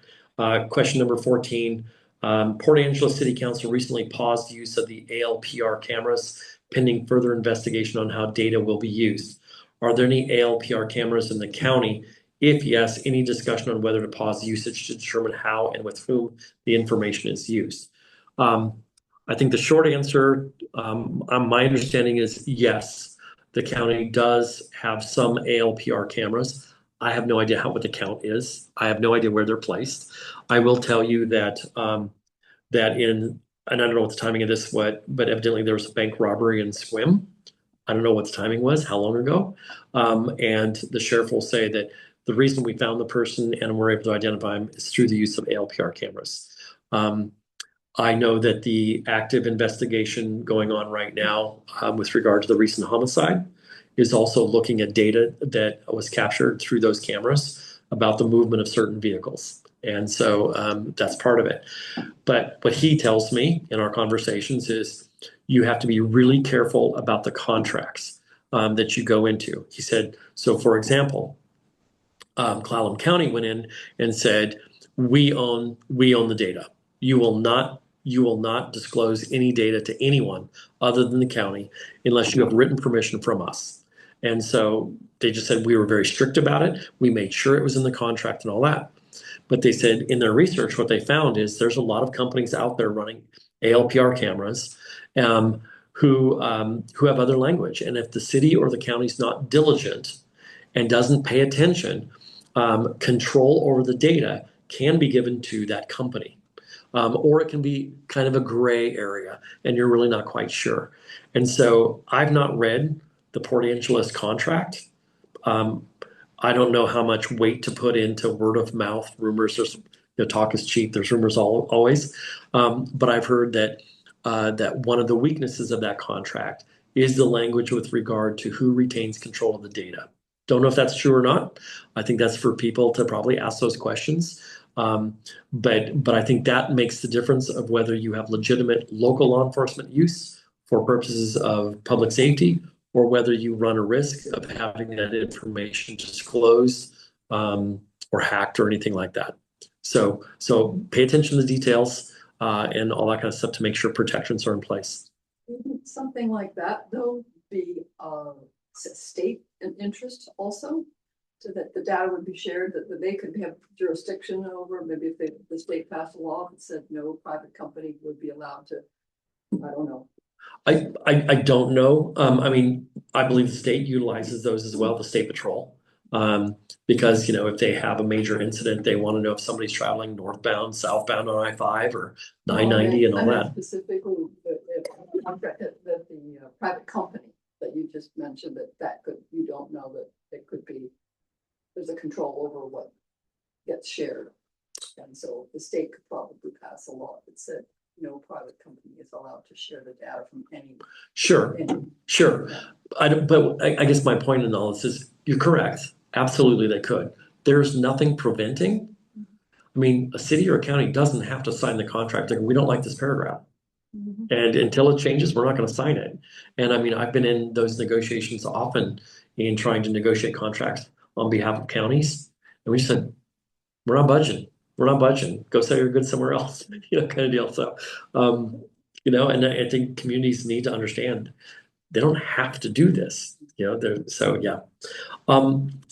Question number 14. Port Angeles City Council recently paused use of the ALPR cameras pending further investigation on how data will be used. Are there any ALPR cameras in the county? If yes, any discussion on whether to pause usage to determine how and with whom the information is used? I think the short answer, my understanding is yes, the county does have some ALPR cameras. I have no idea what the count is. I have no idea where they're placed. I will tell you that and I don't know what the timing of this but evidently there was a bank robbery in Swim. I don't know what the timing was, how long ago. And the sheriff will say that the reason we found the person and were able to identify him is through the use of ALPR cameras. I know that the active investigation going on right now with regard to the recent homicide is also looking at data that was captured through those cameras about the movement of certain vehicles. And so that's part of it. But what he tells me in our conversations is you have to be really careful about the contracts that you go into. He said, so for example, Clallam County went in and said, we own the data. You will not disclose any data to anyone other than the county unless you have written permission from us. And so they just said we were very strict about it. We made sure it was in the contract and all that. But they said in their research, what they found is there's a lot of companies out there running ALPR cameras who have other language. And if the city or the county's not diligent and doesn't pay attention, control over the data can be given to that company. Or it can be kind of a gray area and you're really not quite sure. And so I've not read the Port Angeles contract. I don't know how much weight to put into word of mouth rumors. There's talk is cheap. There's rumors always. But I've heard that one of the weaknesses of that contract is the language with regard to who retains control of the data. Don't know if that's true or not. I think that's for people to probably ask those questions. But I think that makes the difference of whether you have legitimate local law enforcement use for purposes of public safety or whether you run a risk of having that information disclosed or hacked or anything like that. So pay attention to the details and all that kind of stuff to make sure protections are in place. Wouldn't something like that, though, be state interest also? So that the data would be shared, that they could have jurisdiction over, maybe if the state passed a law that said no private company would be allowed to, I don't know. I don't know. I mean, I believe the state utilizes those as well, the state patrol. Because, if they have a major incident, they want to know if somebody's traveling northbound, southbound on I-5 or 990 and all that. Specifically, the private company that you just mentioned, you don't know that it could be, there's a control over what gets shared. And so the state could probably pass a law that said no private company is allowed to share the data from any. Sure. But I guess my point in all this is you're correct. Absolutely, they could. There's nothing preventing. I mean, a city or a county doesn't have to sign the contract. We don't like this paragraph. Mm-hmm. And until it changes, we're not going to sign it. And I mean, I've been in those negotiations often in trying to negotiate contracts on behalf of counties. And we said, we're not budging. Go sell your goods somewhere else, kind of deal. So, and I think communities need to understand they don't have to do this, so yeah.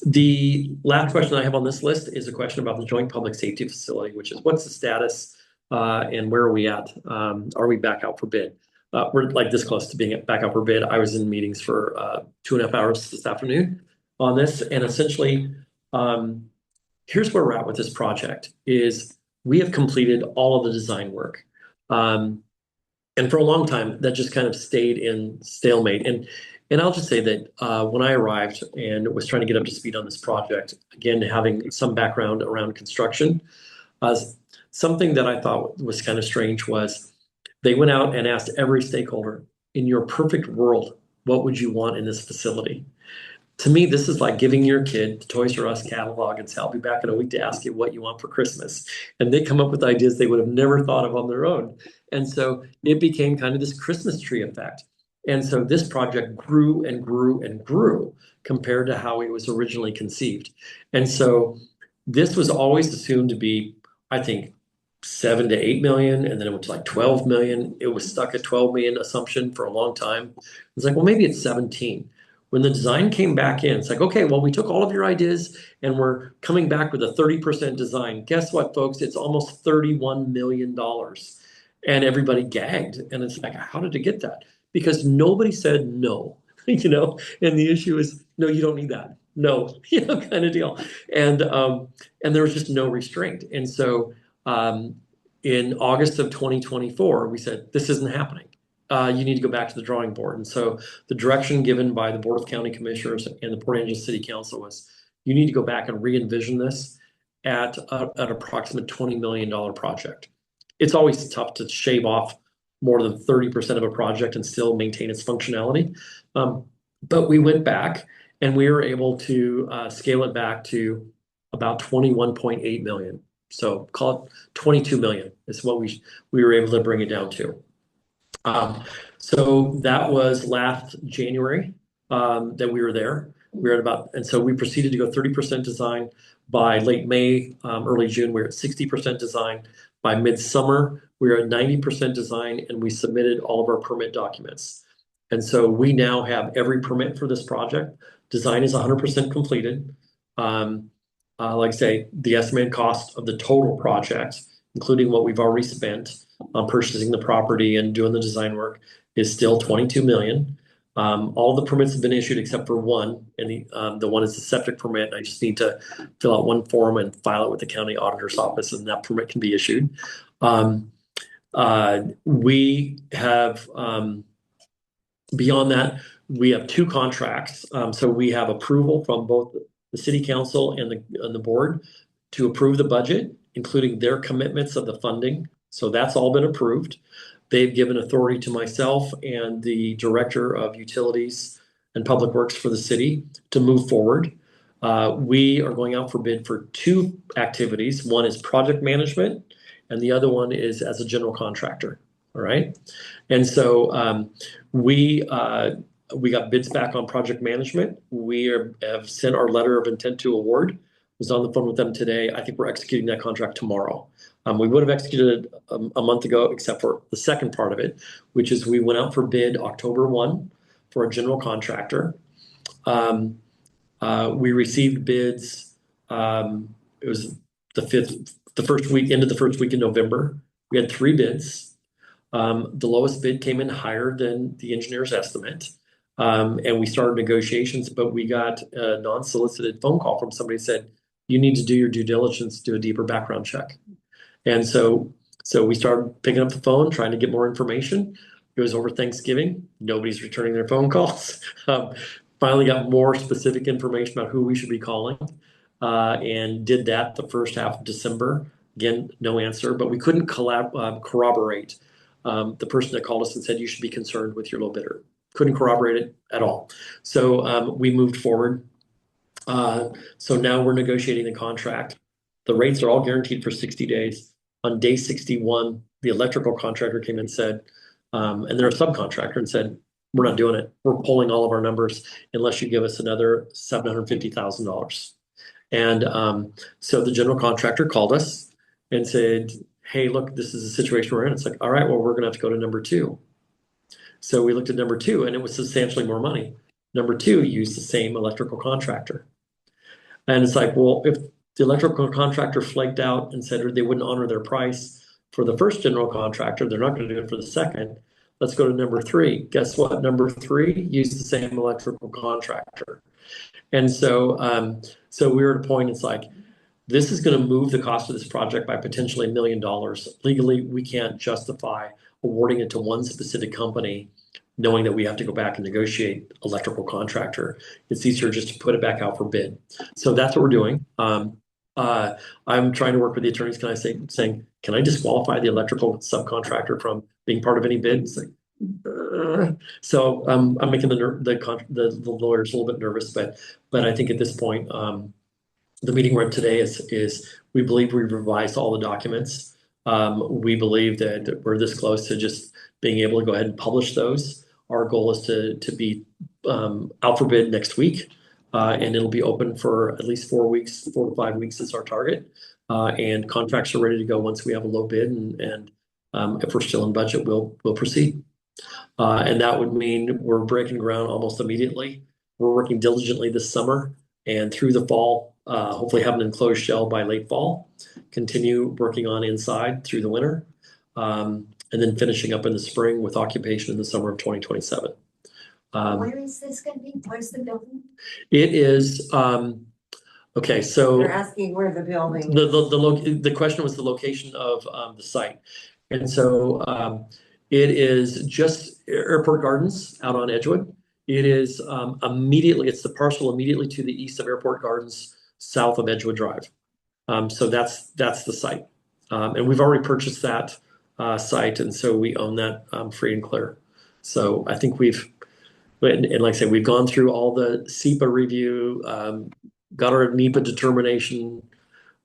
The last question I have on this list is a question about the Joint Public Safety Facility, which is what's the status and where are we at? Are we back out for bid? We're like this close to being back out for bid. I was in meetings for 2.5 hours this afternoon on this, and essentially, here's where we're at with this project is we have completed all of the design work. And for a long time, that just kind of stayed in stalemate. And I'll just say that when I arrived and was trying to get up to speed on this project, again, having some background around construction, something that I thought was kind of strange was they went out and asked every stakeholder, in your perfect world, what would you want in this facility? To me, this is like giving your kid the Toys R Us catalog and say, I'll be back in a week to ask you what you want for Christmas. And they come up with ideas they would have never thought of on their own. And so it became kind of this Christmas tree effect. And so this project grew and grew and grew compared to how it was originally conceived. And so this was always assumed to be, I think, 7 to 8 million, and then it went to like 12 million. It was stuck at 12 million assumption for a long time. It's like, well, maybe it's 17. When the design came back in, it's like, okay, well, we took all of your ideas and we're coming back with a 30% design. Guess what, folks? It's almost $31 million. And everybody gagged. And it's like, how did it get that? Because nobody said no, you know, and the issue is, no, you don't need that. No, you know, kind of deal. And there was just no restraint. And so in August of 2024, we said, this isn't happening. You need to go back to the drawing board. And so the direction given by the Board of County Commissioners and the Port Angeles City Council was, you need to go back and re-envision this at an approximate $20 million project. It's always tough to shave off more than 30% of a project and still maintain its functionality. But we went back and we were able to scale it back to about 21.8 million. So call it 22 million is what we were able to bring it down to. So that was last January that we were there. We were at about, and so we proceeded to go 30% design. By late May, early June, we were at 60% design. By midsummer, we were at 90% design, and we submitted all of our permit documents. And so we now have every permit for this project. Design is 100% completed. Like I say, the estimated cost of the total project, including what we've already spent on purchasing the property and doing the design work, is still 22 million. All the permits have been issued except for one, and the one is the septic permit. I just need to fill out one form and file it with the county auditor's office, and that permit can be issued. We have, beyond that, we have 2 contracts. So we have approval from both the city council and the board to approve the budget, including their commitments of the funding. So that's all been approved. They've given authority to myself and the director of utilities and public works for the city to move forward. We are going out for bid for 2 activities. One is project management, and the other one is as a general contractor. All right. And so we got bids back on project management. We have sent our letter of intent to award. Was on the phone with them today. I think we're executing that contract tomorrow. We would have executed it a month ago, except for the second part of it, which is we went out for bid October 1 for a general contractor. We received bids. It was the first week, into the first week in November. We had 3 bids. The lowest bid came in higher than the engineer's estimate. And we started negotiations, but we got a non-solicited phone call from somebody who said, you need to do your due diligence, do a deeper background check. And so we started picking up the phone, trying to get more information. It was over Thanksgiving. Nobody's returning their phone calls. Finally got more specific information about who we should be calling, and did that the first half of December. Again, no answer, but we couldn't corroborate the person that called us and said, you should be concerned with your low bidder. Couldn't corroborate it at all. So we moved forward. So now we're negotiating the contract. The rates are all guaranteed for 60 days. On day 61, the electrical contractor came and said, and they're a subcontractor, and said, we're not doing it. We're pulling all of our numbers unless you give us another $750,000. And so the general contractor called us and said, hey, look, this is the situation we're in. It's like, all right, well, we're going to have to go to number 2. So we looked at number 2, and it was substantially more money. Number 2 used the same electrical contractor. And it's like, well, if the electrical contractor flaked out and said they wouldn't honor their price for the first general contractor, they're not going to do it for the second. Let's go to number 3. Guess what? Number 3 used the same electrical contractor. And so we were at a point, it's like, this is going to move the cost of this project by potentially $1 million. Legally, we can't justify awarding it to one specific company, knowing that we have to go back and negotiate electrical contractor. It's easier just to put it back out for bid. So that's what we're doing. I'm trying to work with the attorneys. Saying, can I disqualify the electrical subcontractor from being part of any bid? It's like, so I'm making the lawyers a little bit nervous, but I think at this point, the meeting we're at today is we believe we've revised all the documents. We believe that we're this close to just being able to go ahead and publish those. Our goal is to be out for bid next week, and it'll be open for at least 4 weeks, 4 to 5 weeks is our target. and contracts are ready to go once we have a low bid, and if we're still in budget, we'll proceed. And that would mean we're breaking ground almost immediately. We're working diligently this summer and through the fall, hopefully have an enclosed shell by late fall, continue working on inside through the winter, and then finishing up in the spring with occupation in the summer of 2027. Where is this gonna be? Where's the building? It is, okay, so. They're asking where the building. The question was the location of the site. And so it is just Airport Gardens out on Edgewood. It is immediately, it's the parcel immediately to the east of Airport Gardens, south of Edgewood Drive. So that's the site. And we've already purchased that site, and so we own that free and clear. So I think and like I said, we've gone through all the SEPA review, got our NEPA determination.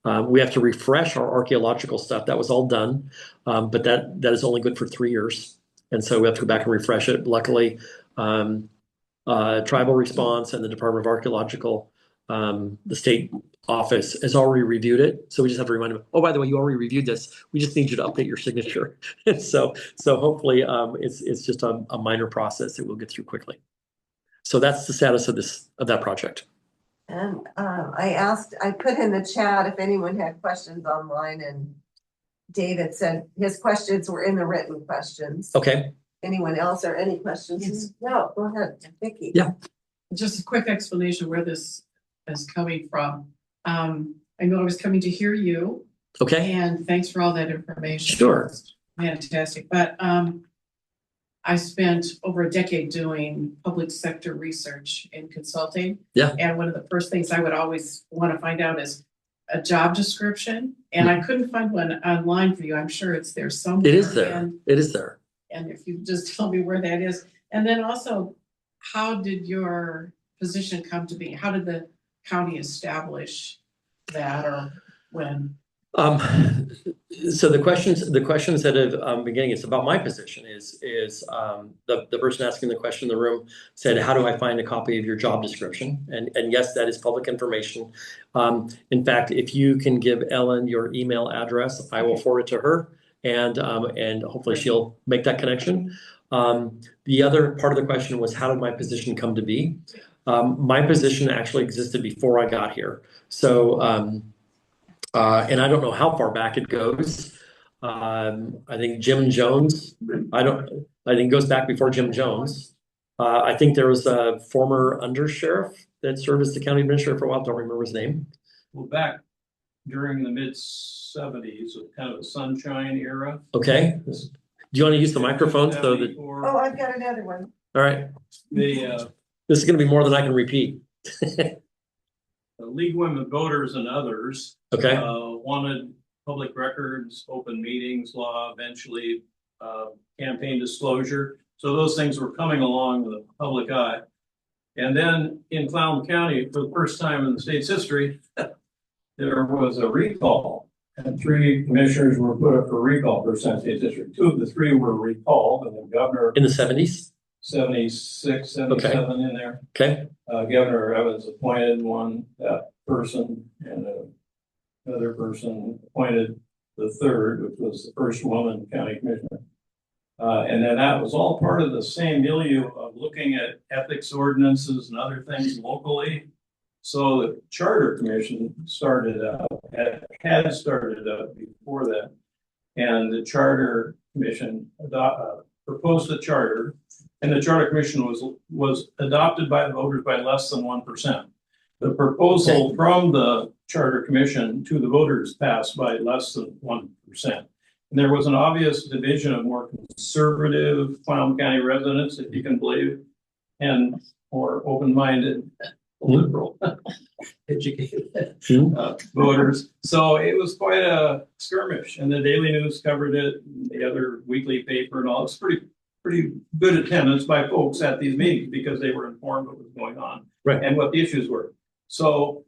We have to refresh our archaeological stuff. That was all done, but that is only good for 3 years. And so we have to go back and refresh it. Luckily, Tribal Response and the Department of Archaeological, the state office has already reviewed it. So we just have to remind them, oh, by the way, you already reviewed this. We just need you to update your signature. so hopefully it's just a minor process that we'll get through quickly. So that's the status of that project. And I put in the chat if anyone had questions online, and David said his questions were in the written questions. Okay. Anyone else or any questions? Yes. No, go ahead, Vicki. Yeah. Just a quick explanation where this is coming from. I know I was coming to hear you, Okay. and thanks for all that information. Sure. Fantastic. But I spent over a decade doing public sector research and consulting. Yeah. And one of the first things I would always want to find out is a job description. And I couldn't find one online for you. I'm sure it's there somewhere. It is there. It is there. And if you just tell me where that is. And then also, how did your position come to be? How did the county establish that, or when? So the questions that have been getting, it's about my position is the person asking the question in the room said, how do I find a copy of your job description? And yes, that is public information. In fact, if you can give Ellen your email address, I will forward it to her, and hopefully she'll make that connection. The other part of the question was, how did my position come to be? My position actually existed before I got here. So and I don't know how far back it goes. I think Jim Jones, I think it goes back before Jim Jones. I think there was a former undersheriff that served as the county administrator for a while. Don't remember his name. Well, back during the mid-70s, kind of the sunshine era. Okay. Do you want to use the microphone so that? Oh, I've got another one. All right. The This is going to be more than I can repeat. League of Women Voters and others Okay. wanted public records, open meetings law, eventually campaign disclosure. So those things were coming along with the public eye. And then in Clown County, for the first time in the state's history, there was a recall. And 3 commissioners were put up for recall for State District. 2 of the 3 were recalled, and the governor. In the 70s? 76, 77 in there. Okay. Governor Evans appointed that person, and another person appointed the third, which was the first woman county commissioner. And then that was all part of the same milieu of looking at ethics ordinances and other things locally. So the Charter Commission had started out before that. And the Charter Commission proposed a charter, and the Charter Commission was adopted by the voters by less than 1%. The proposal from the Charter Commission to the voters passed by less than 1%. And there was an obvious division of more conservative Clown County residents, if you can believe, and more open-minded, liberal, educated voters. So it was quite a skirmish, and the Daily News covered it, and the other weekly paper and all. It's pretty good attendance by folks at these meetings because they were informed what was going on, right, and what the issues were. So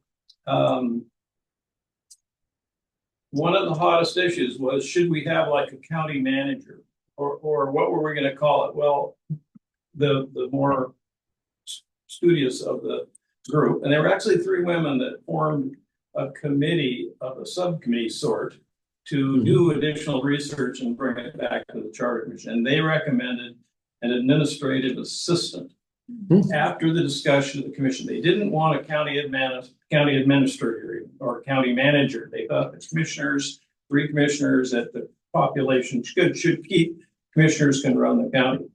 one of the hottest issues was, should we have like a county manager, or what were we going to call it? Well, the more studious of the group, and there were actually 3 women that formed a committee of a subcommittee sort to do additional research and bring it back to the Charter Commission. And they recommended an administrative assistant. After the discussion of the commission, they didn't want a county administrator or county manager. They thought the commissioners, 3 commissioners at the population should keep, commissioners can run the county.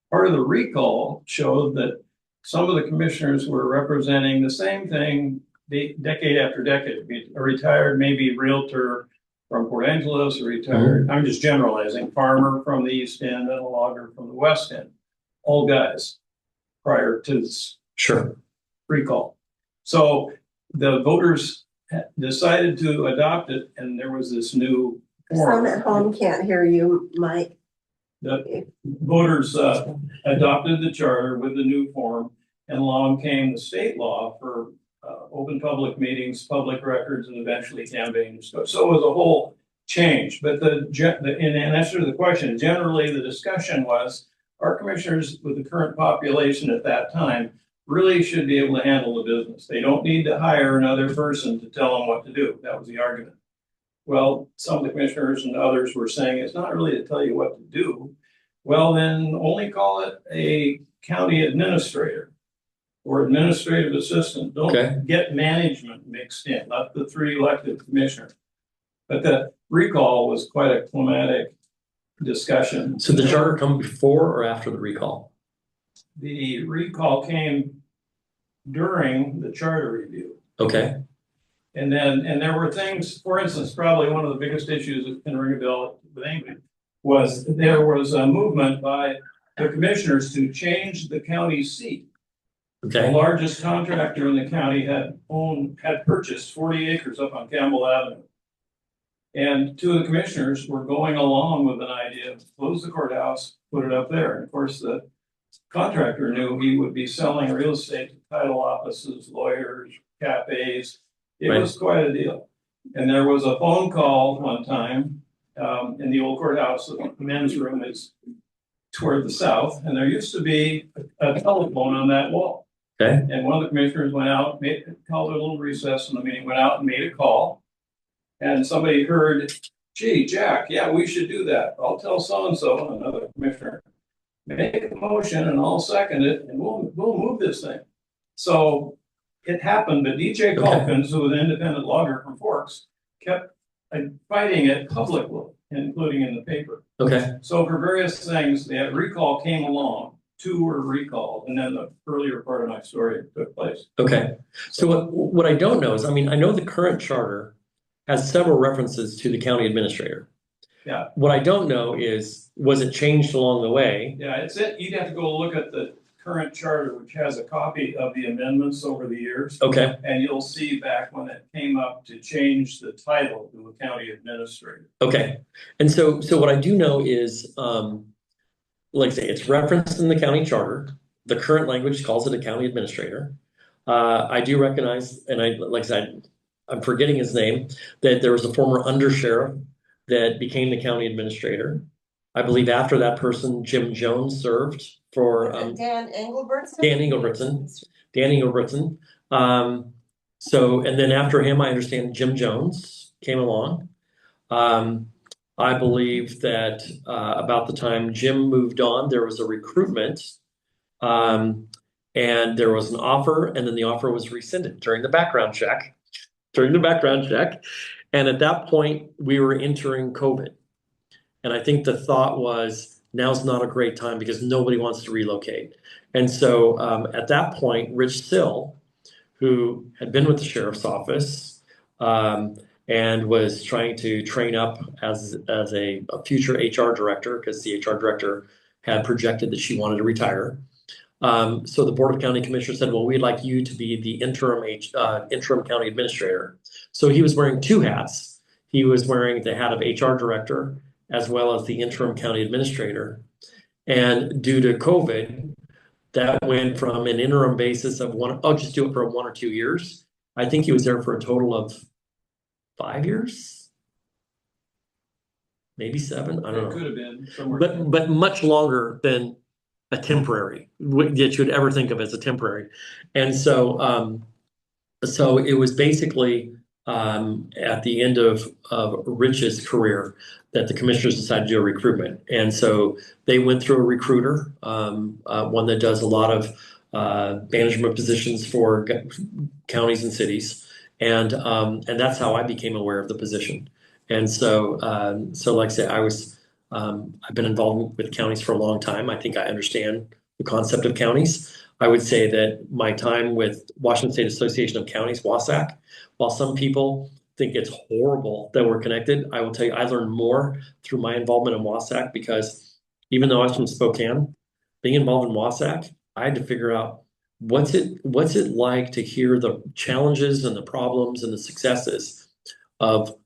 Part of the recall showed that some of the commissioners were representing the same thing decade after decade. A retired, maybe realtor from Port Angeles, a retired, I'm just generalizing, farmer from the East End and a logger from the West End. All guys prior to this recall. So the voters decided to adopt it, and there was this new Some at home can't hear you, Mike. The voters adopted the charter with the new form, and along came the state law for open public meetings, public records, and eventually campaign stuff. So it was a whole change. But in answer to the question, generally the discussion was our commissioners with the current population at that time really should be able to handle the business. They don't need to hire another person to tell them what to do. That was the argument. Well, some of the commissioners and others were saying it's not really to tell you what to do. Well, then only call it a county administrator or administrative assistant. Don't get management mixed in, not the 3 elected commissioners. But the recall was quite a climatic discussion. So the charter come before or after the recall? The recall came during the charter review. Okay. And there were things, for instance, probably one of the biggest issues that can ring a bell with anybody was there was a movement by the commissioners to change the county seat. The largest contractor in the county had purchased 40 acres up on Campbell Avenue. And 2 of the commissioners were going along with an idea to close the courthouse, put it up there. And of course, the contractor knew he would be selling real estate to title offices, lawyers, cafes. It was quite a deal. And there was a phone call one time in the old courthouse. The men's room is toward the south, and there used to be a telephone on that wall. And one of the commissioners went out, called a little recess in the meeting, went out and made a call. And somebody heard, gee, Jack, yeah, we should do that. I'll tell so-and-so, another commissioner, make a motion and I'll second it and we'll move this thing. So it happened, but DJ Calkins, who was an independent logger from Forks, kept fighting it publicly, including in the paper. So for various things, the recall came along. 2 were recalled, and then the earlier part of my story took place. So what I don't know is, I mean, I know the current charter has several references to the county administrator. What I don't know is, was it changed along the way? You'd have to go look at the current charter, which has a copy of the amendments over the years. And you'll see back when it came up to change the title to a county administrator. And so what I do know is, like I say, it's referenced in the county charter. The current language calls it a county administrator. I do recognize, and like I said, I'm forgetting his name, that there was a former undersheriff that became the county administrator. I believe after that person, Jim Jones served for Dan Engelbertson. Dan Engelbertson. So, and then after him, I understand Jim Jones came along. I believe that about the time Jim moved on, there was a recruitment, and there was an offer, and then the offer was rescinded during the background check. And at that point, we were entering COVID. And I think the thought was, now's not a great time because nobody wants to relocate. And so at that point, Rich Sill, who had been with the sheriff's office and was trying to train up as a future HR director, because the HR director had projected that she wanted to retire. So the Board of County Commissioners said, well, we'd like you to be the interim county administrator. So he was wearing 2 hats. He was wearing the hat of HR director as well as the interim county administrator. And due to COVID, that went from an interim basis of I'll just do it for 1 or 2 years. I think he was there for a total of 5 years, maybe 7. I don't know. It could have been somewhere. But much longer than a temporary that you would ever think of as a temporary. And so, so it was basically at the end of Rich's career that the commissioners decided to do a recruitment. And so they went through a recruiter, one that does a lot of management positions for counties and cities. And that's how I became aware of the position. And so, like I said, I've been involved with counties for a long time. I think I understand the concept of counties. I would say that my time with Washington State Association of Counties, WASAC, while some people think it's horrible that we're connected, I will tell you I learned more through my involvement in WASAC, because even though I was from Spokane, being involved in WASAC, I had to figure out what's it like to hear the challenges and the problems and the successes of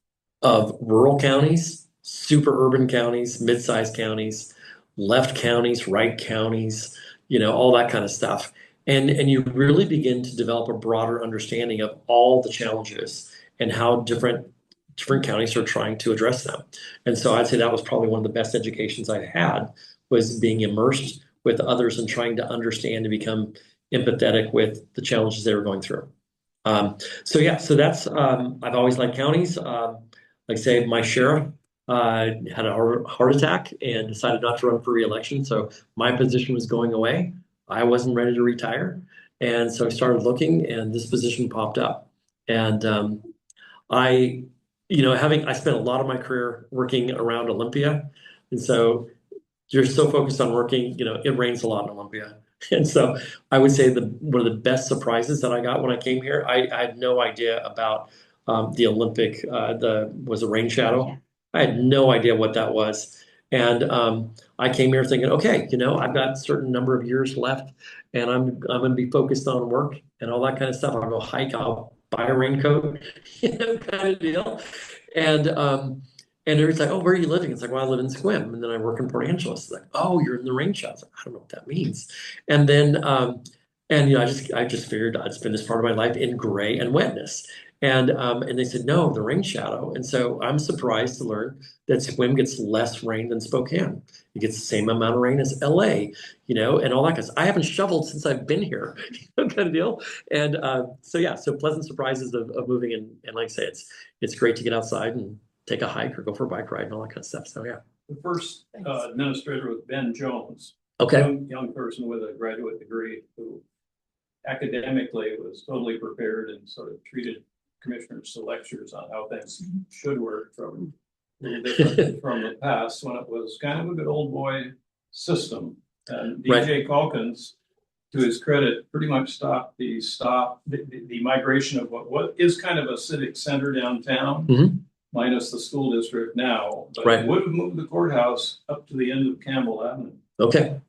rural counties, super urban counties, mid-sized counties, left counties, right counties, all that kind of stuff. And you really begin to develop a broader understanding of all the challenges and how different counties are trying to address them. And so I'd say that was probably one of the best educations I had, was being immersed with others and trying to understand and become empathetic with the challenges they were going through. So that's I've always liked counties. Like I say, my sheriff had a heart attack and decided not to run for re-election. So my position was going away. I wasn't ready to retire. And so I started looking, and this position popped up. And I spent a lot of my career working around Olympia. And so you're so focused on working, it rains a lot in Olympia. And so I would say one of the best surprises that I got when I came here, I had no idea about the Olympic, was a rain shadow. I had no idea what that was. And I came here thinking, okay, I've got a certain number of years left, and I'm going to be focused on work and all that kind of stuff. I'll go hike, I'll buy a raincoat, kind of deal. And everybody's like, oh, where are you living? It's like, well, I live in Sequim, and then I work in Port Angeles. It's like, oh, you're in the rain shadow. Like, I don't know what that means. And then, I just figured I'd spend this part of my life in gray and wetness. And they said, no, the rain shadow. And so I'm surprised to learn that Sequim gets less rain than Spokane. It gets the same amount of rain as LA, and all that kind of stuff. I haven't shoveled since I've been here, kind of deal. And so pleasant surprises of moving in. And like I say, it's great to get outside and take a hike or go for a bike ride and all that kind of stuff. So yeah. The first administrator was Ben Jones. Okay. Young person with a graduate degree who academically was totally prepared and sort of treated commissioners to lectures on how things should work, from a little different from the past when it was kind of a good old boy system. And DJ Calkins, to his credit, pretty much stopped the migration of what is kind of a civic center downtown, minus the school district now, but would have moved the courthouse up to the end of Campbell Avenue. Okay.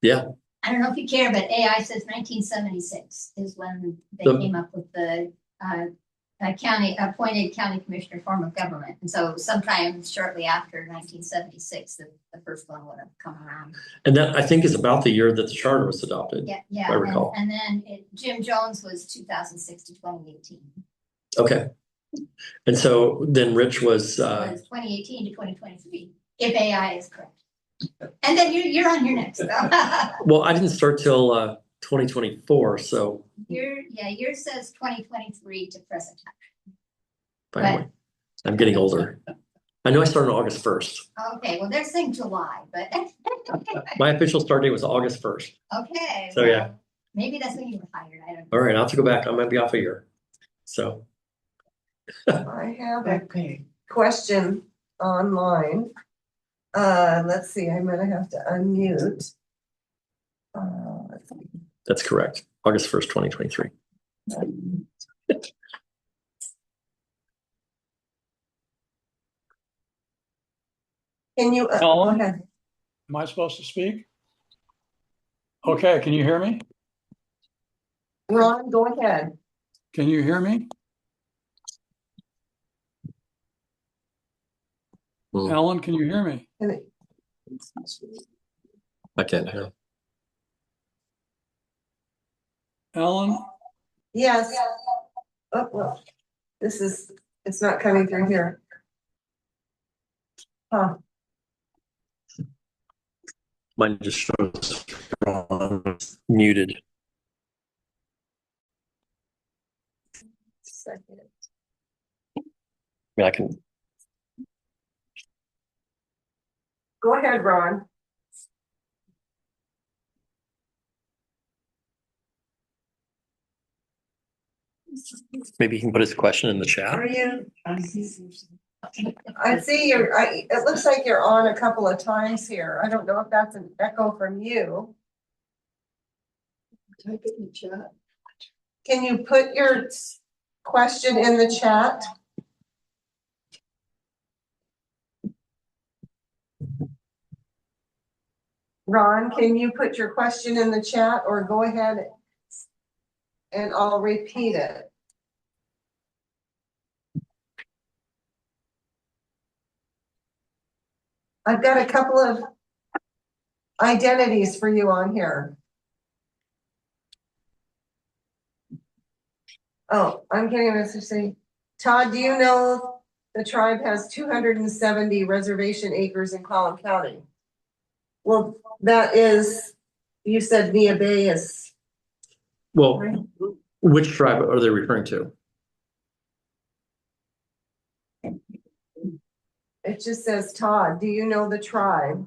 Yeah. I don't know if you care, but AI says 1976 is when they came up with the appointed county commissioner form of government. And so sometime shortly after 1976, the first one would have come around. And that, I think, is about the year that the charter was adopted. Yeah. I recall. And then Jim Jones was 2006 to 2018. Okay. And so then Rich was 2018 to 2023, if AI is correct. And then you're on your next. Well, I didn't start till 2024, so yours says 2023 to present time. By the way, I'm getting older. I know I started on August 1st. Okay, well, they're saying July, but My official start date was August 1st. okay. So yeah. Maybe that's when you were hired. I don't know. All right, I'll have to go back. I might be off a year. So I have a question online. Let's see, I'm gonna have to unmute. Let's see. That's correct. August 1st, 2023. Can you, go Ellen? ahead. Am I supposed to speak? Okay, can you hear me? Ron, go ahead. Can you hear me? Ellen, can you hear me? I can't hear. Ellen? Yes. Oh, well, it's not coming through here. Huh. Mine just shows muted. Second. I mean, I can, Go ahead, Ron. maybe he can put his question in the chat. Are you? I see it looks like you're on a couple of times here. I don't know if that's an echo from you. Type it in the chat. Can you put your question in the chat? Ron, can you put your question in the chat or go ahead and I'll repeat it? I've got a couple of identities for you on here. Oh, I'm getting a message saying, Todd, do you know the tribe has 270 reservation acres in Collin County? Well, that is, you said Via Bay is. Well, Right. which tribe are they referring to? It just says, Todd, do you know the tribe?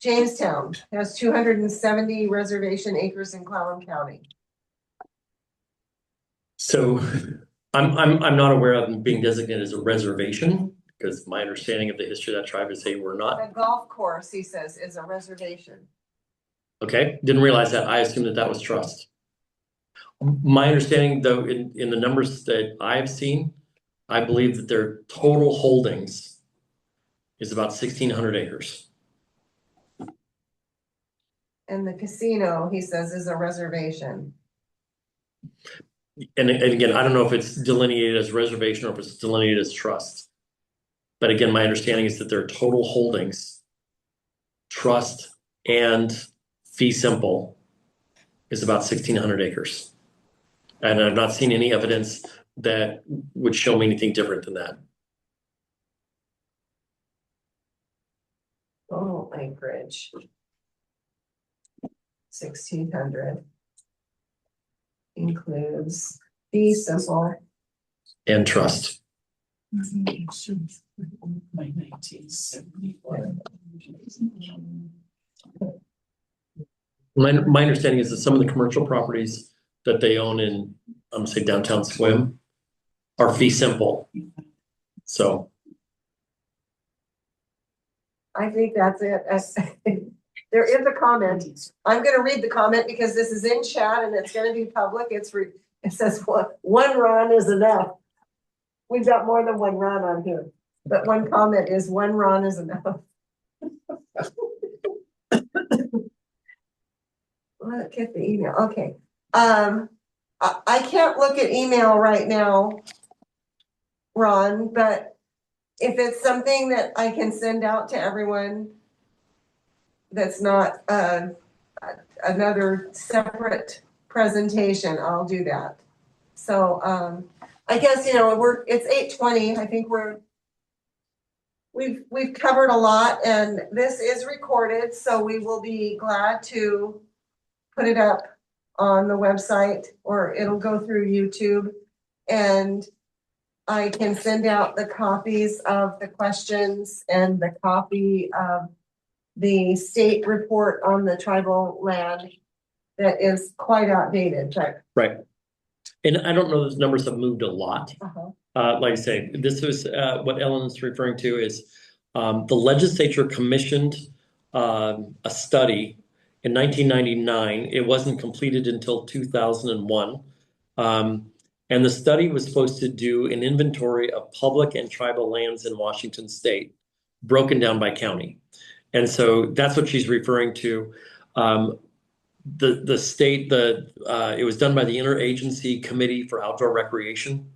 Jamestown has 270 reservation acres in Clallam County. So I'm not aware of them being designated as a reservation, because my understanding of the history of that tribe is they were not. The golf course, he says, is a reservation. Okay, didn't realize that. I assumed that that was trust. My understanding, though, in the numbers that I've seen, I believe that their total holdings is about 1,600 acres. And the casino, he says, is a reservation. And again, I don't know if it's delineated as reservation or if it's delineated as trust. But again, my understanding is that their total holdings, trust and fee simple, is about 1,600 acres. And I've not seen any evidence that would show me anything different than that. Total acreage. 1,600. Includes fee simple. And trust. By 1971. My understanding is that some of the commercial properties that they own in, I'm gonna say downtown Swim, are fee simple. So I think that's it. There is a comment. I'm gonna read the comment because this is in chat and it's gonna be public. It says one Ron is enough. We've got more than one Ron on here, but one comment is one Ron is enough. Look at the email. Okay. I can't look at email right now, Ron, but if it's something that I can send out to everyone that's not another separate presentation, I'll do that. So I guess, you know, it's 8:20. I think we've covered a lot and this is recorded, so we will be glad to put it up on the website or it'll go through YouTube, and I can send out the copies of the questions and the copy of the state report on the tribal land that is quite outdated, but. right. And I don't know, those numbers have moved a lot. Like I say, this was what Ellen's referring to is the legislature commissioned a study in 1999. It wasn't completed until 2001. And the study was supposed to do an inventory of public and tribal lands in Washington state, broken down by county. And so that's what she's referring to. The state, it was done by the Interagency Committee for Outdoor Recreation.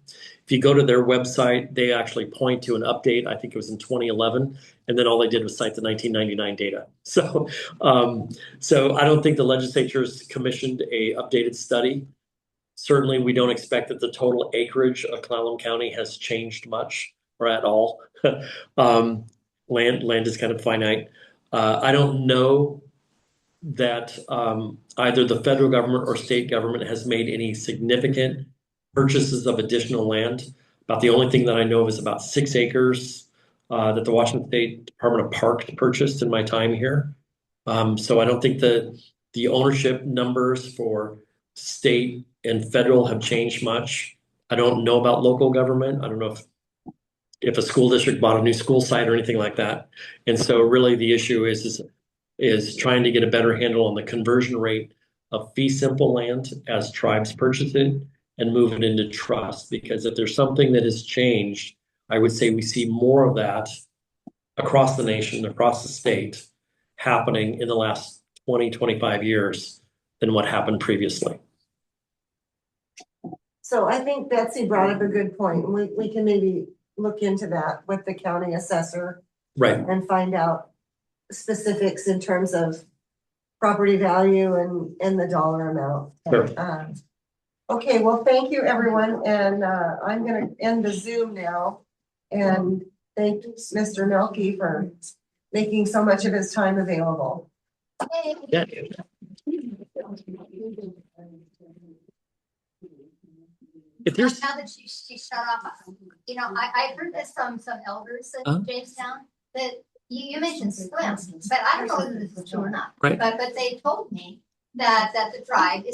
If you go to their website, they actually point to an update. I think it was in 2011, and then all they did was cite the 1999 data. So I don't think the legislature's commissioned a updated study. Certainly, we don't expect that the total acreage of Clallam County has changed much or at all. Land is kind of finite. I don't know that either the federal government or state government has made any significant purchases of additional land. About the only thing that I know of is about 6 acres that the Washington State Department of Parks purchased in my time here. So I don't think that the ownership numbers for state and federal have changed much. I don't know about local government. I don't know if a school district bought a new school site or anything like that. And so really the issue is trying to get a better handle on the conversion rate of fee simple land as tribes purchase it and move it into trust. Because if there's something that has changed, I would say we see more of that across the nation, across the state, happening in the last 20, 25 years than what happened previously. So I think Betsy brought up a good point. We can maybe look into that with the county assessor Right. and find out specifics in terms of property value and the dollar amount. Sure. Okay, well, thank you, everyone, and I'm gonna end the Zoom now. And thank Mr. Mielke for making so much of his time available. Yeah. If there's Now that she shut off, you know, I heard this from some elders in Jamestown, that you mentioned swims, but I don't know whether this is true or not. Right. But they told me that the tribe is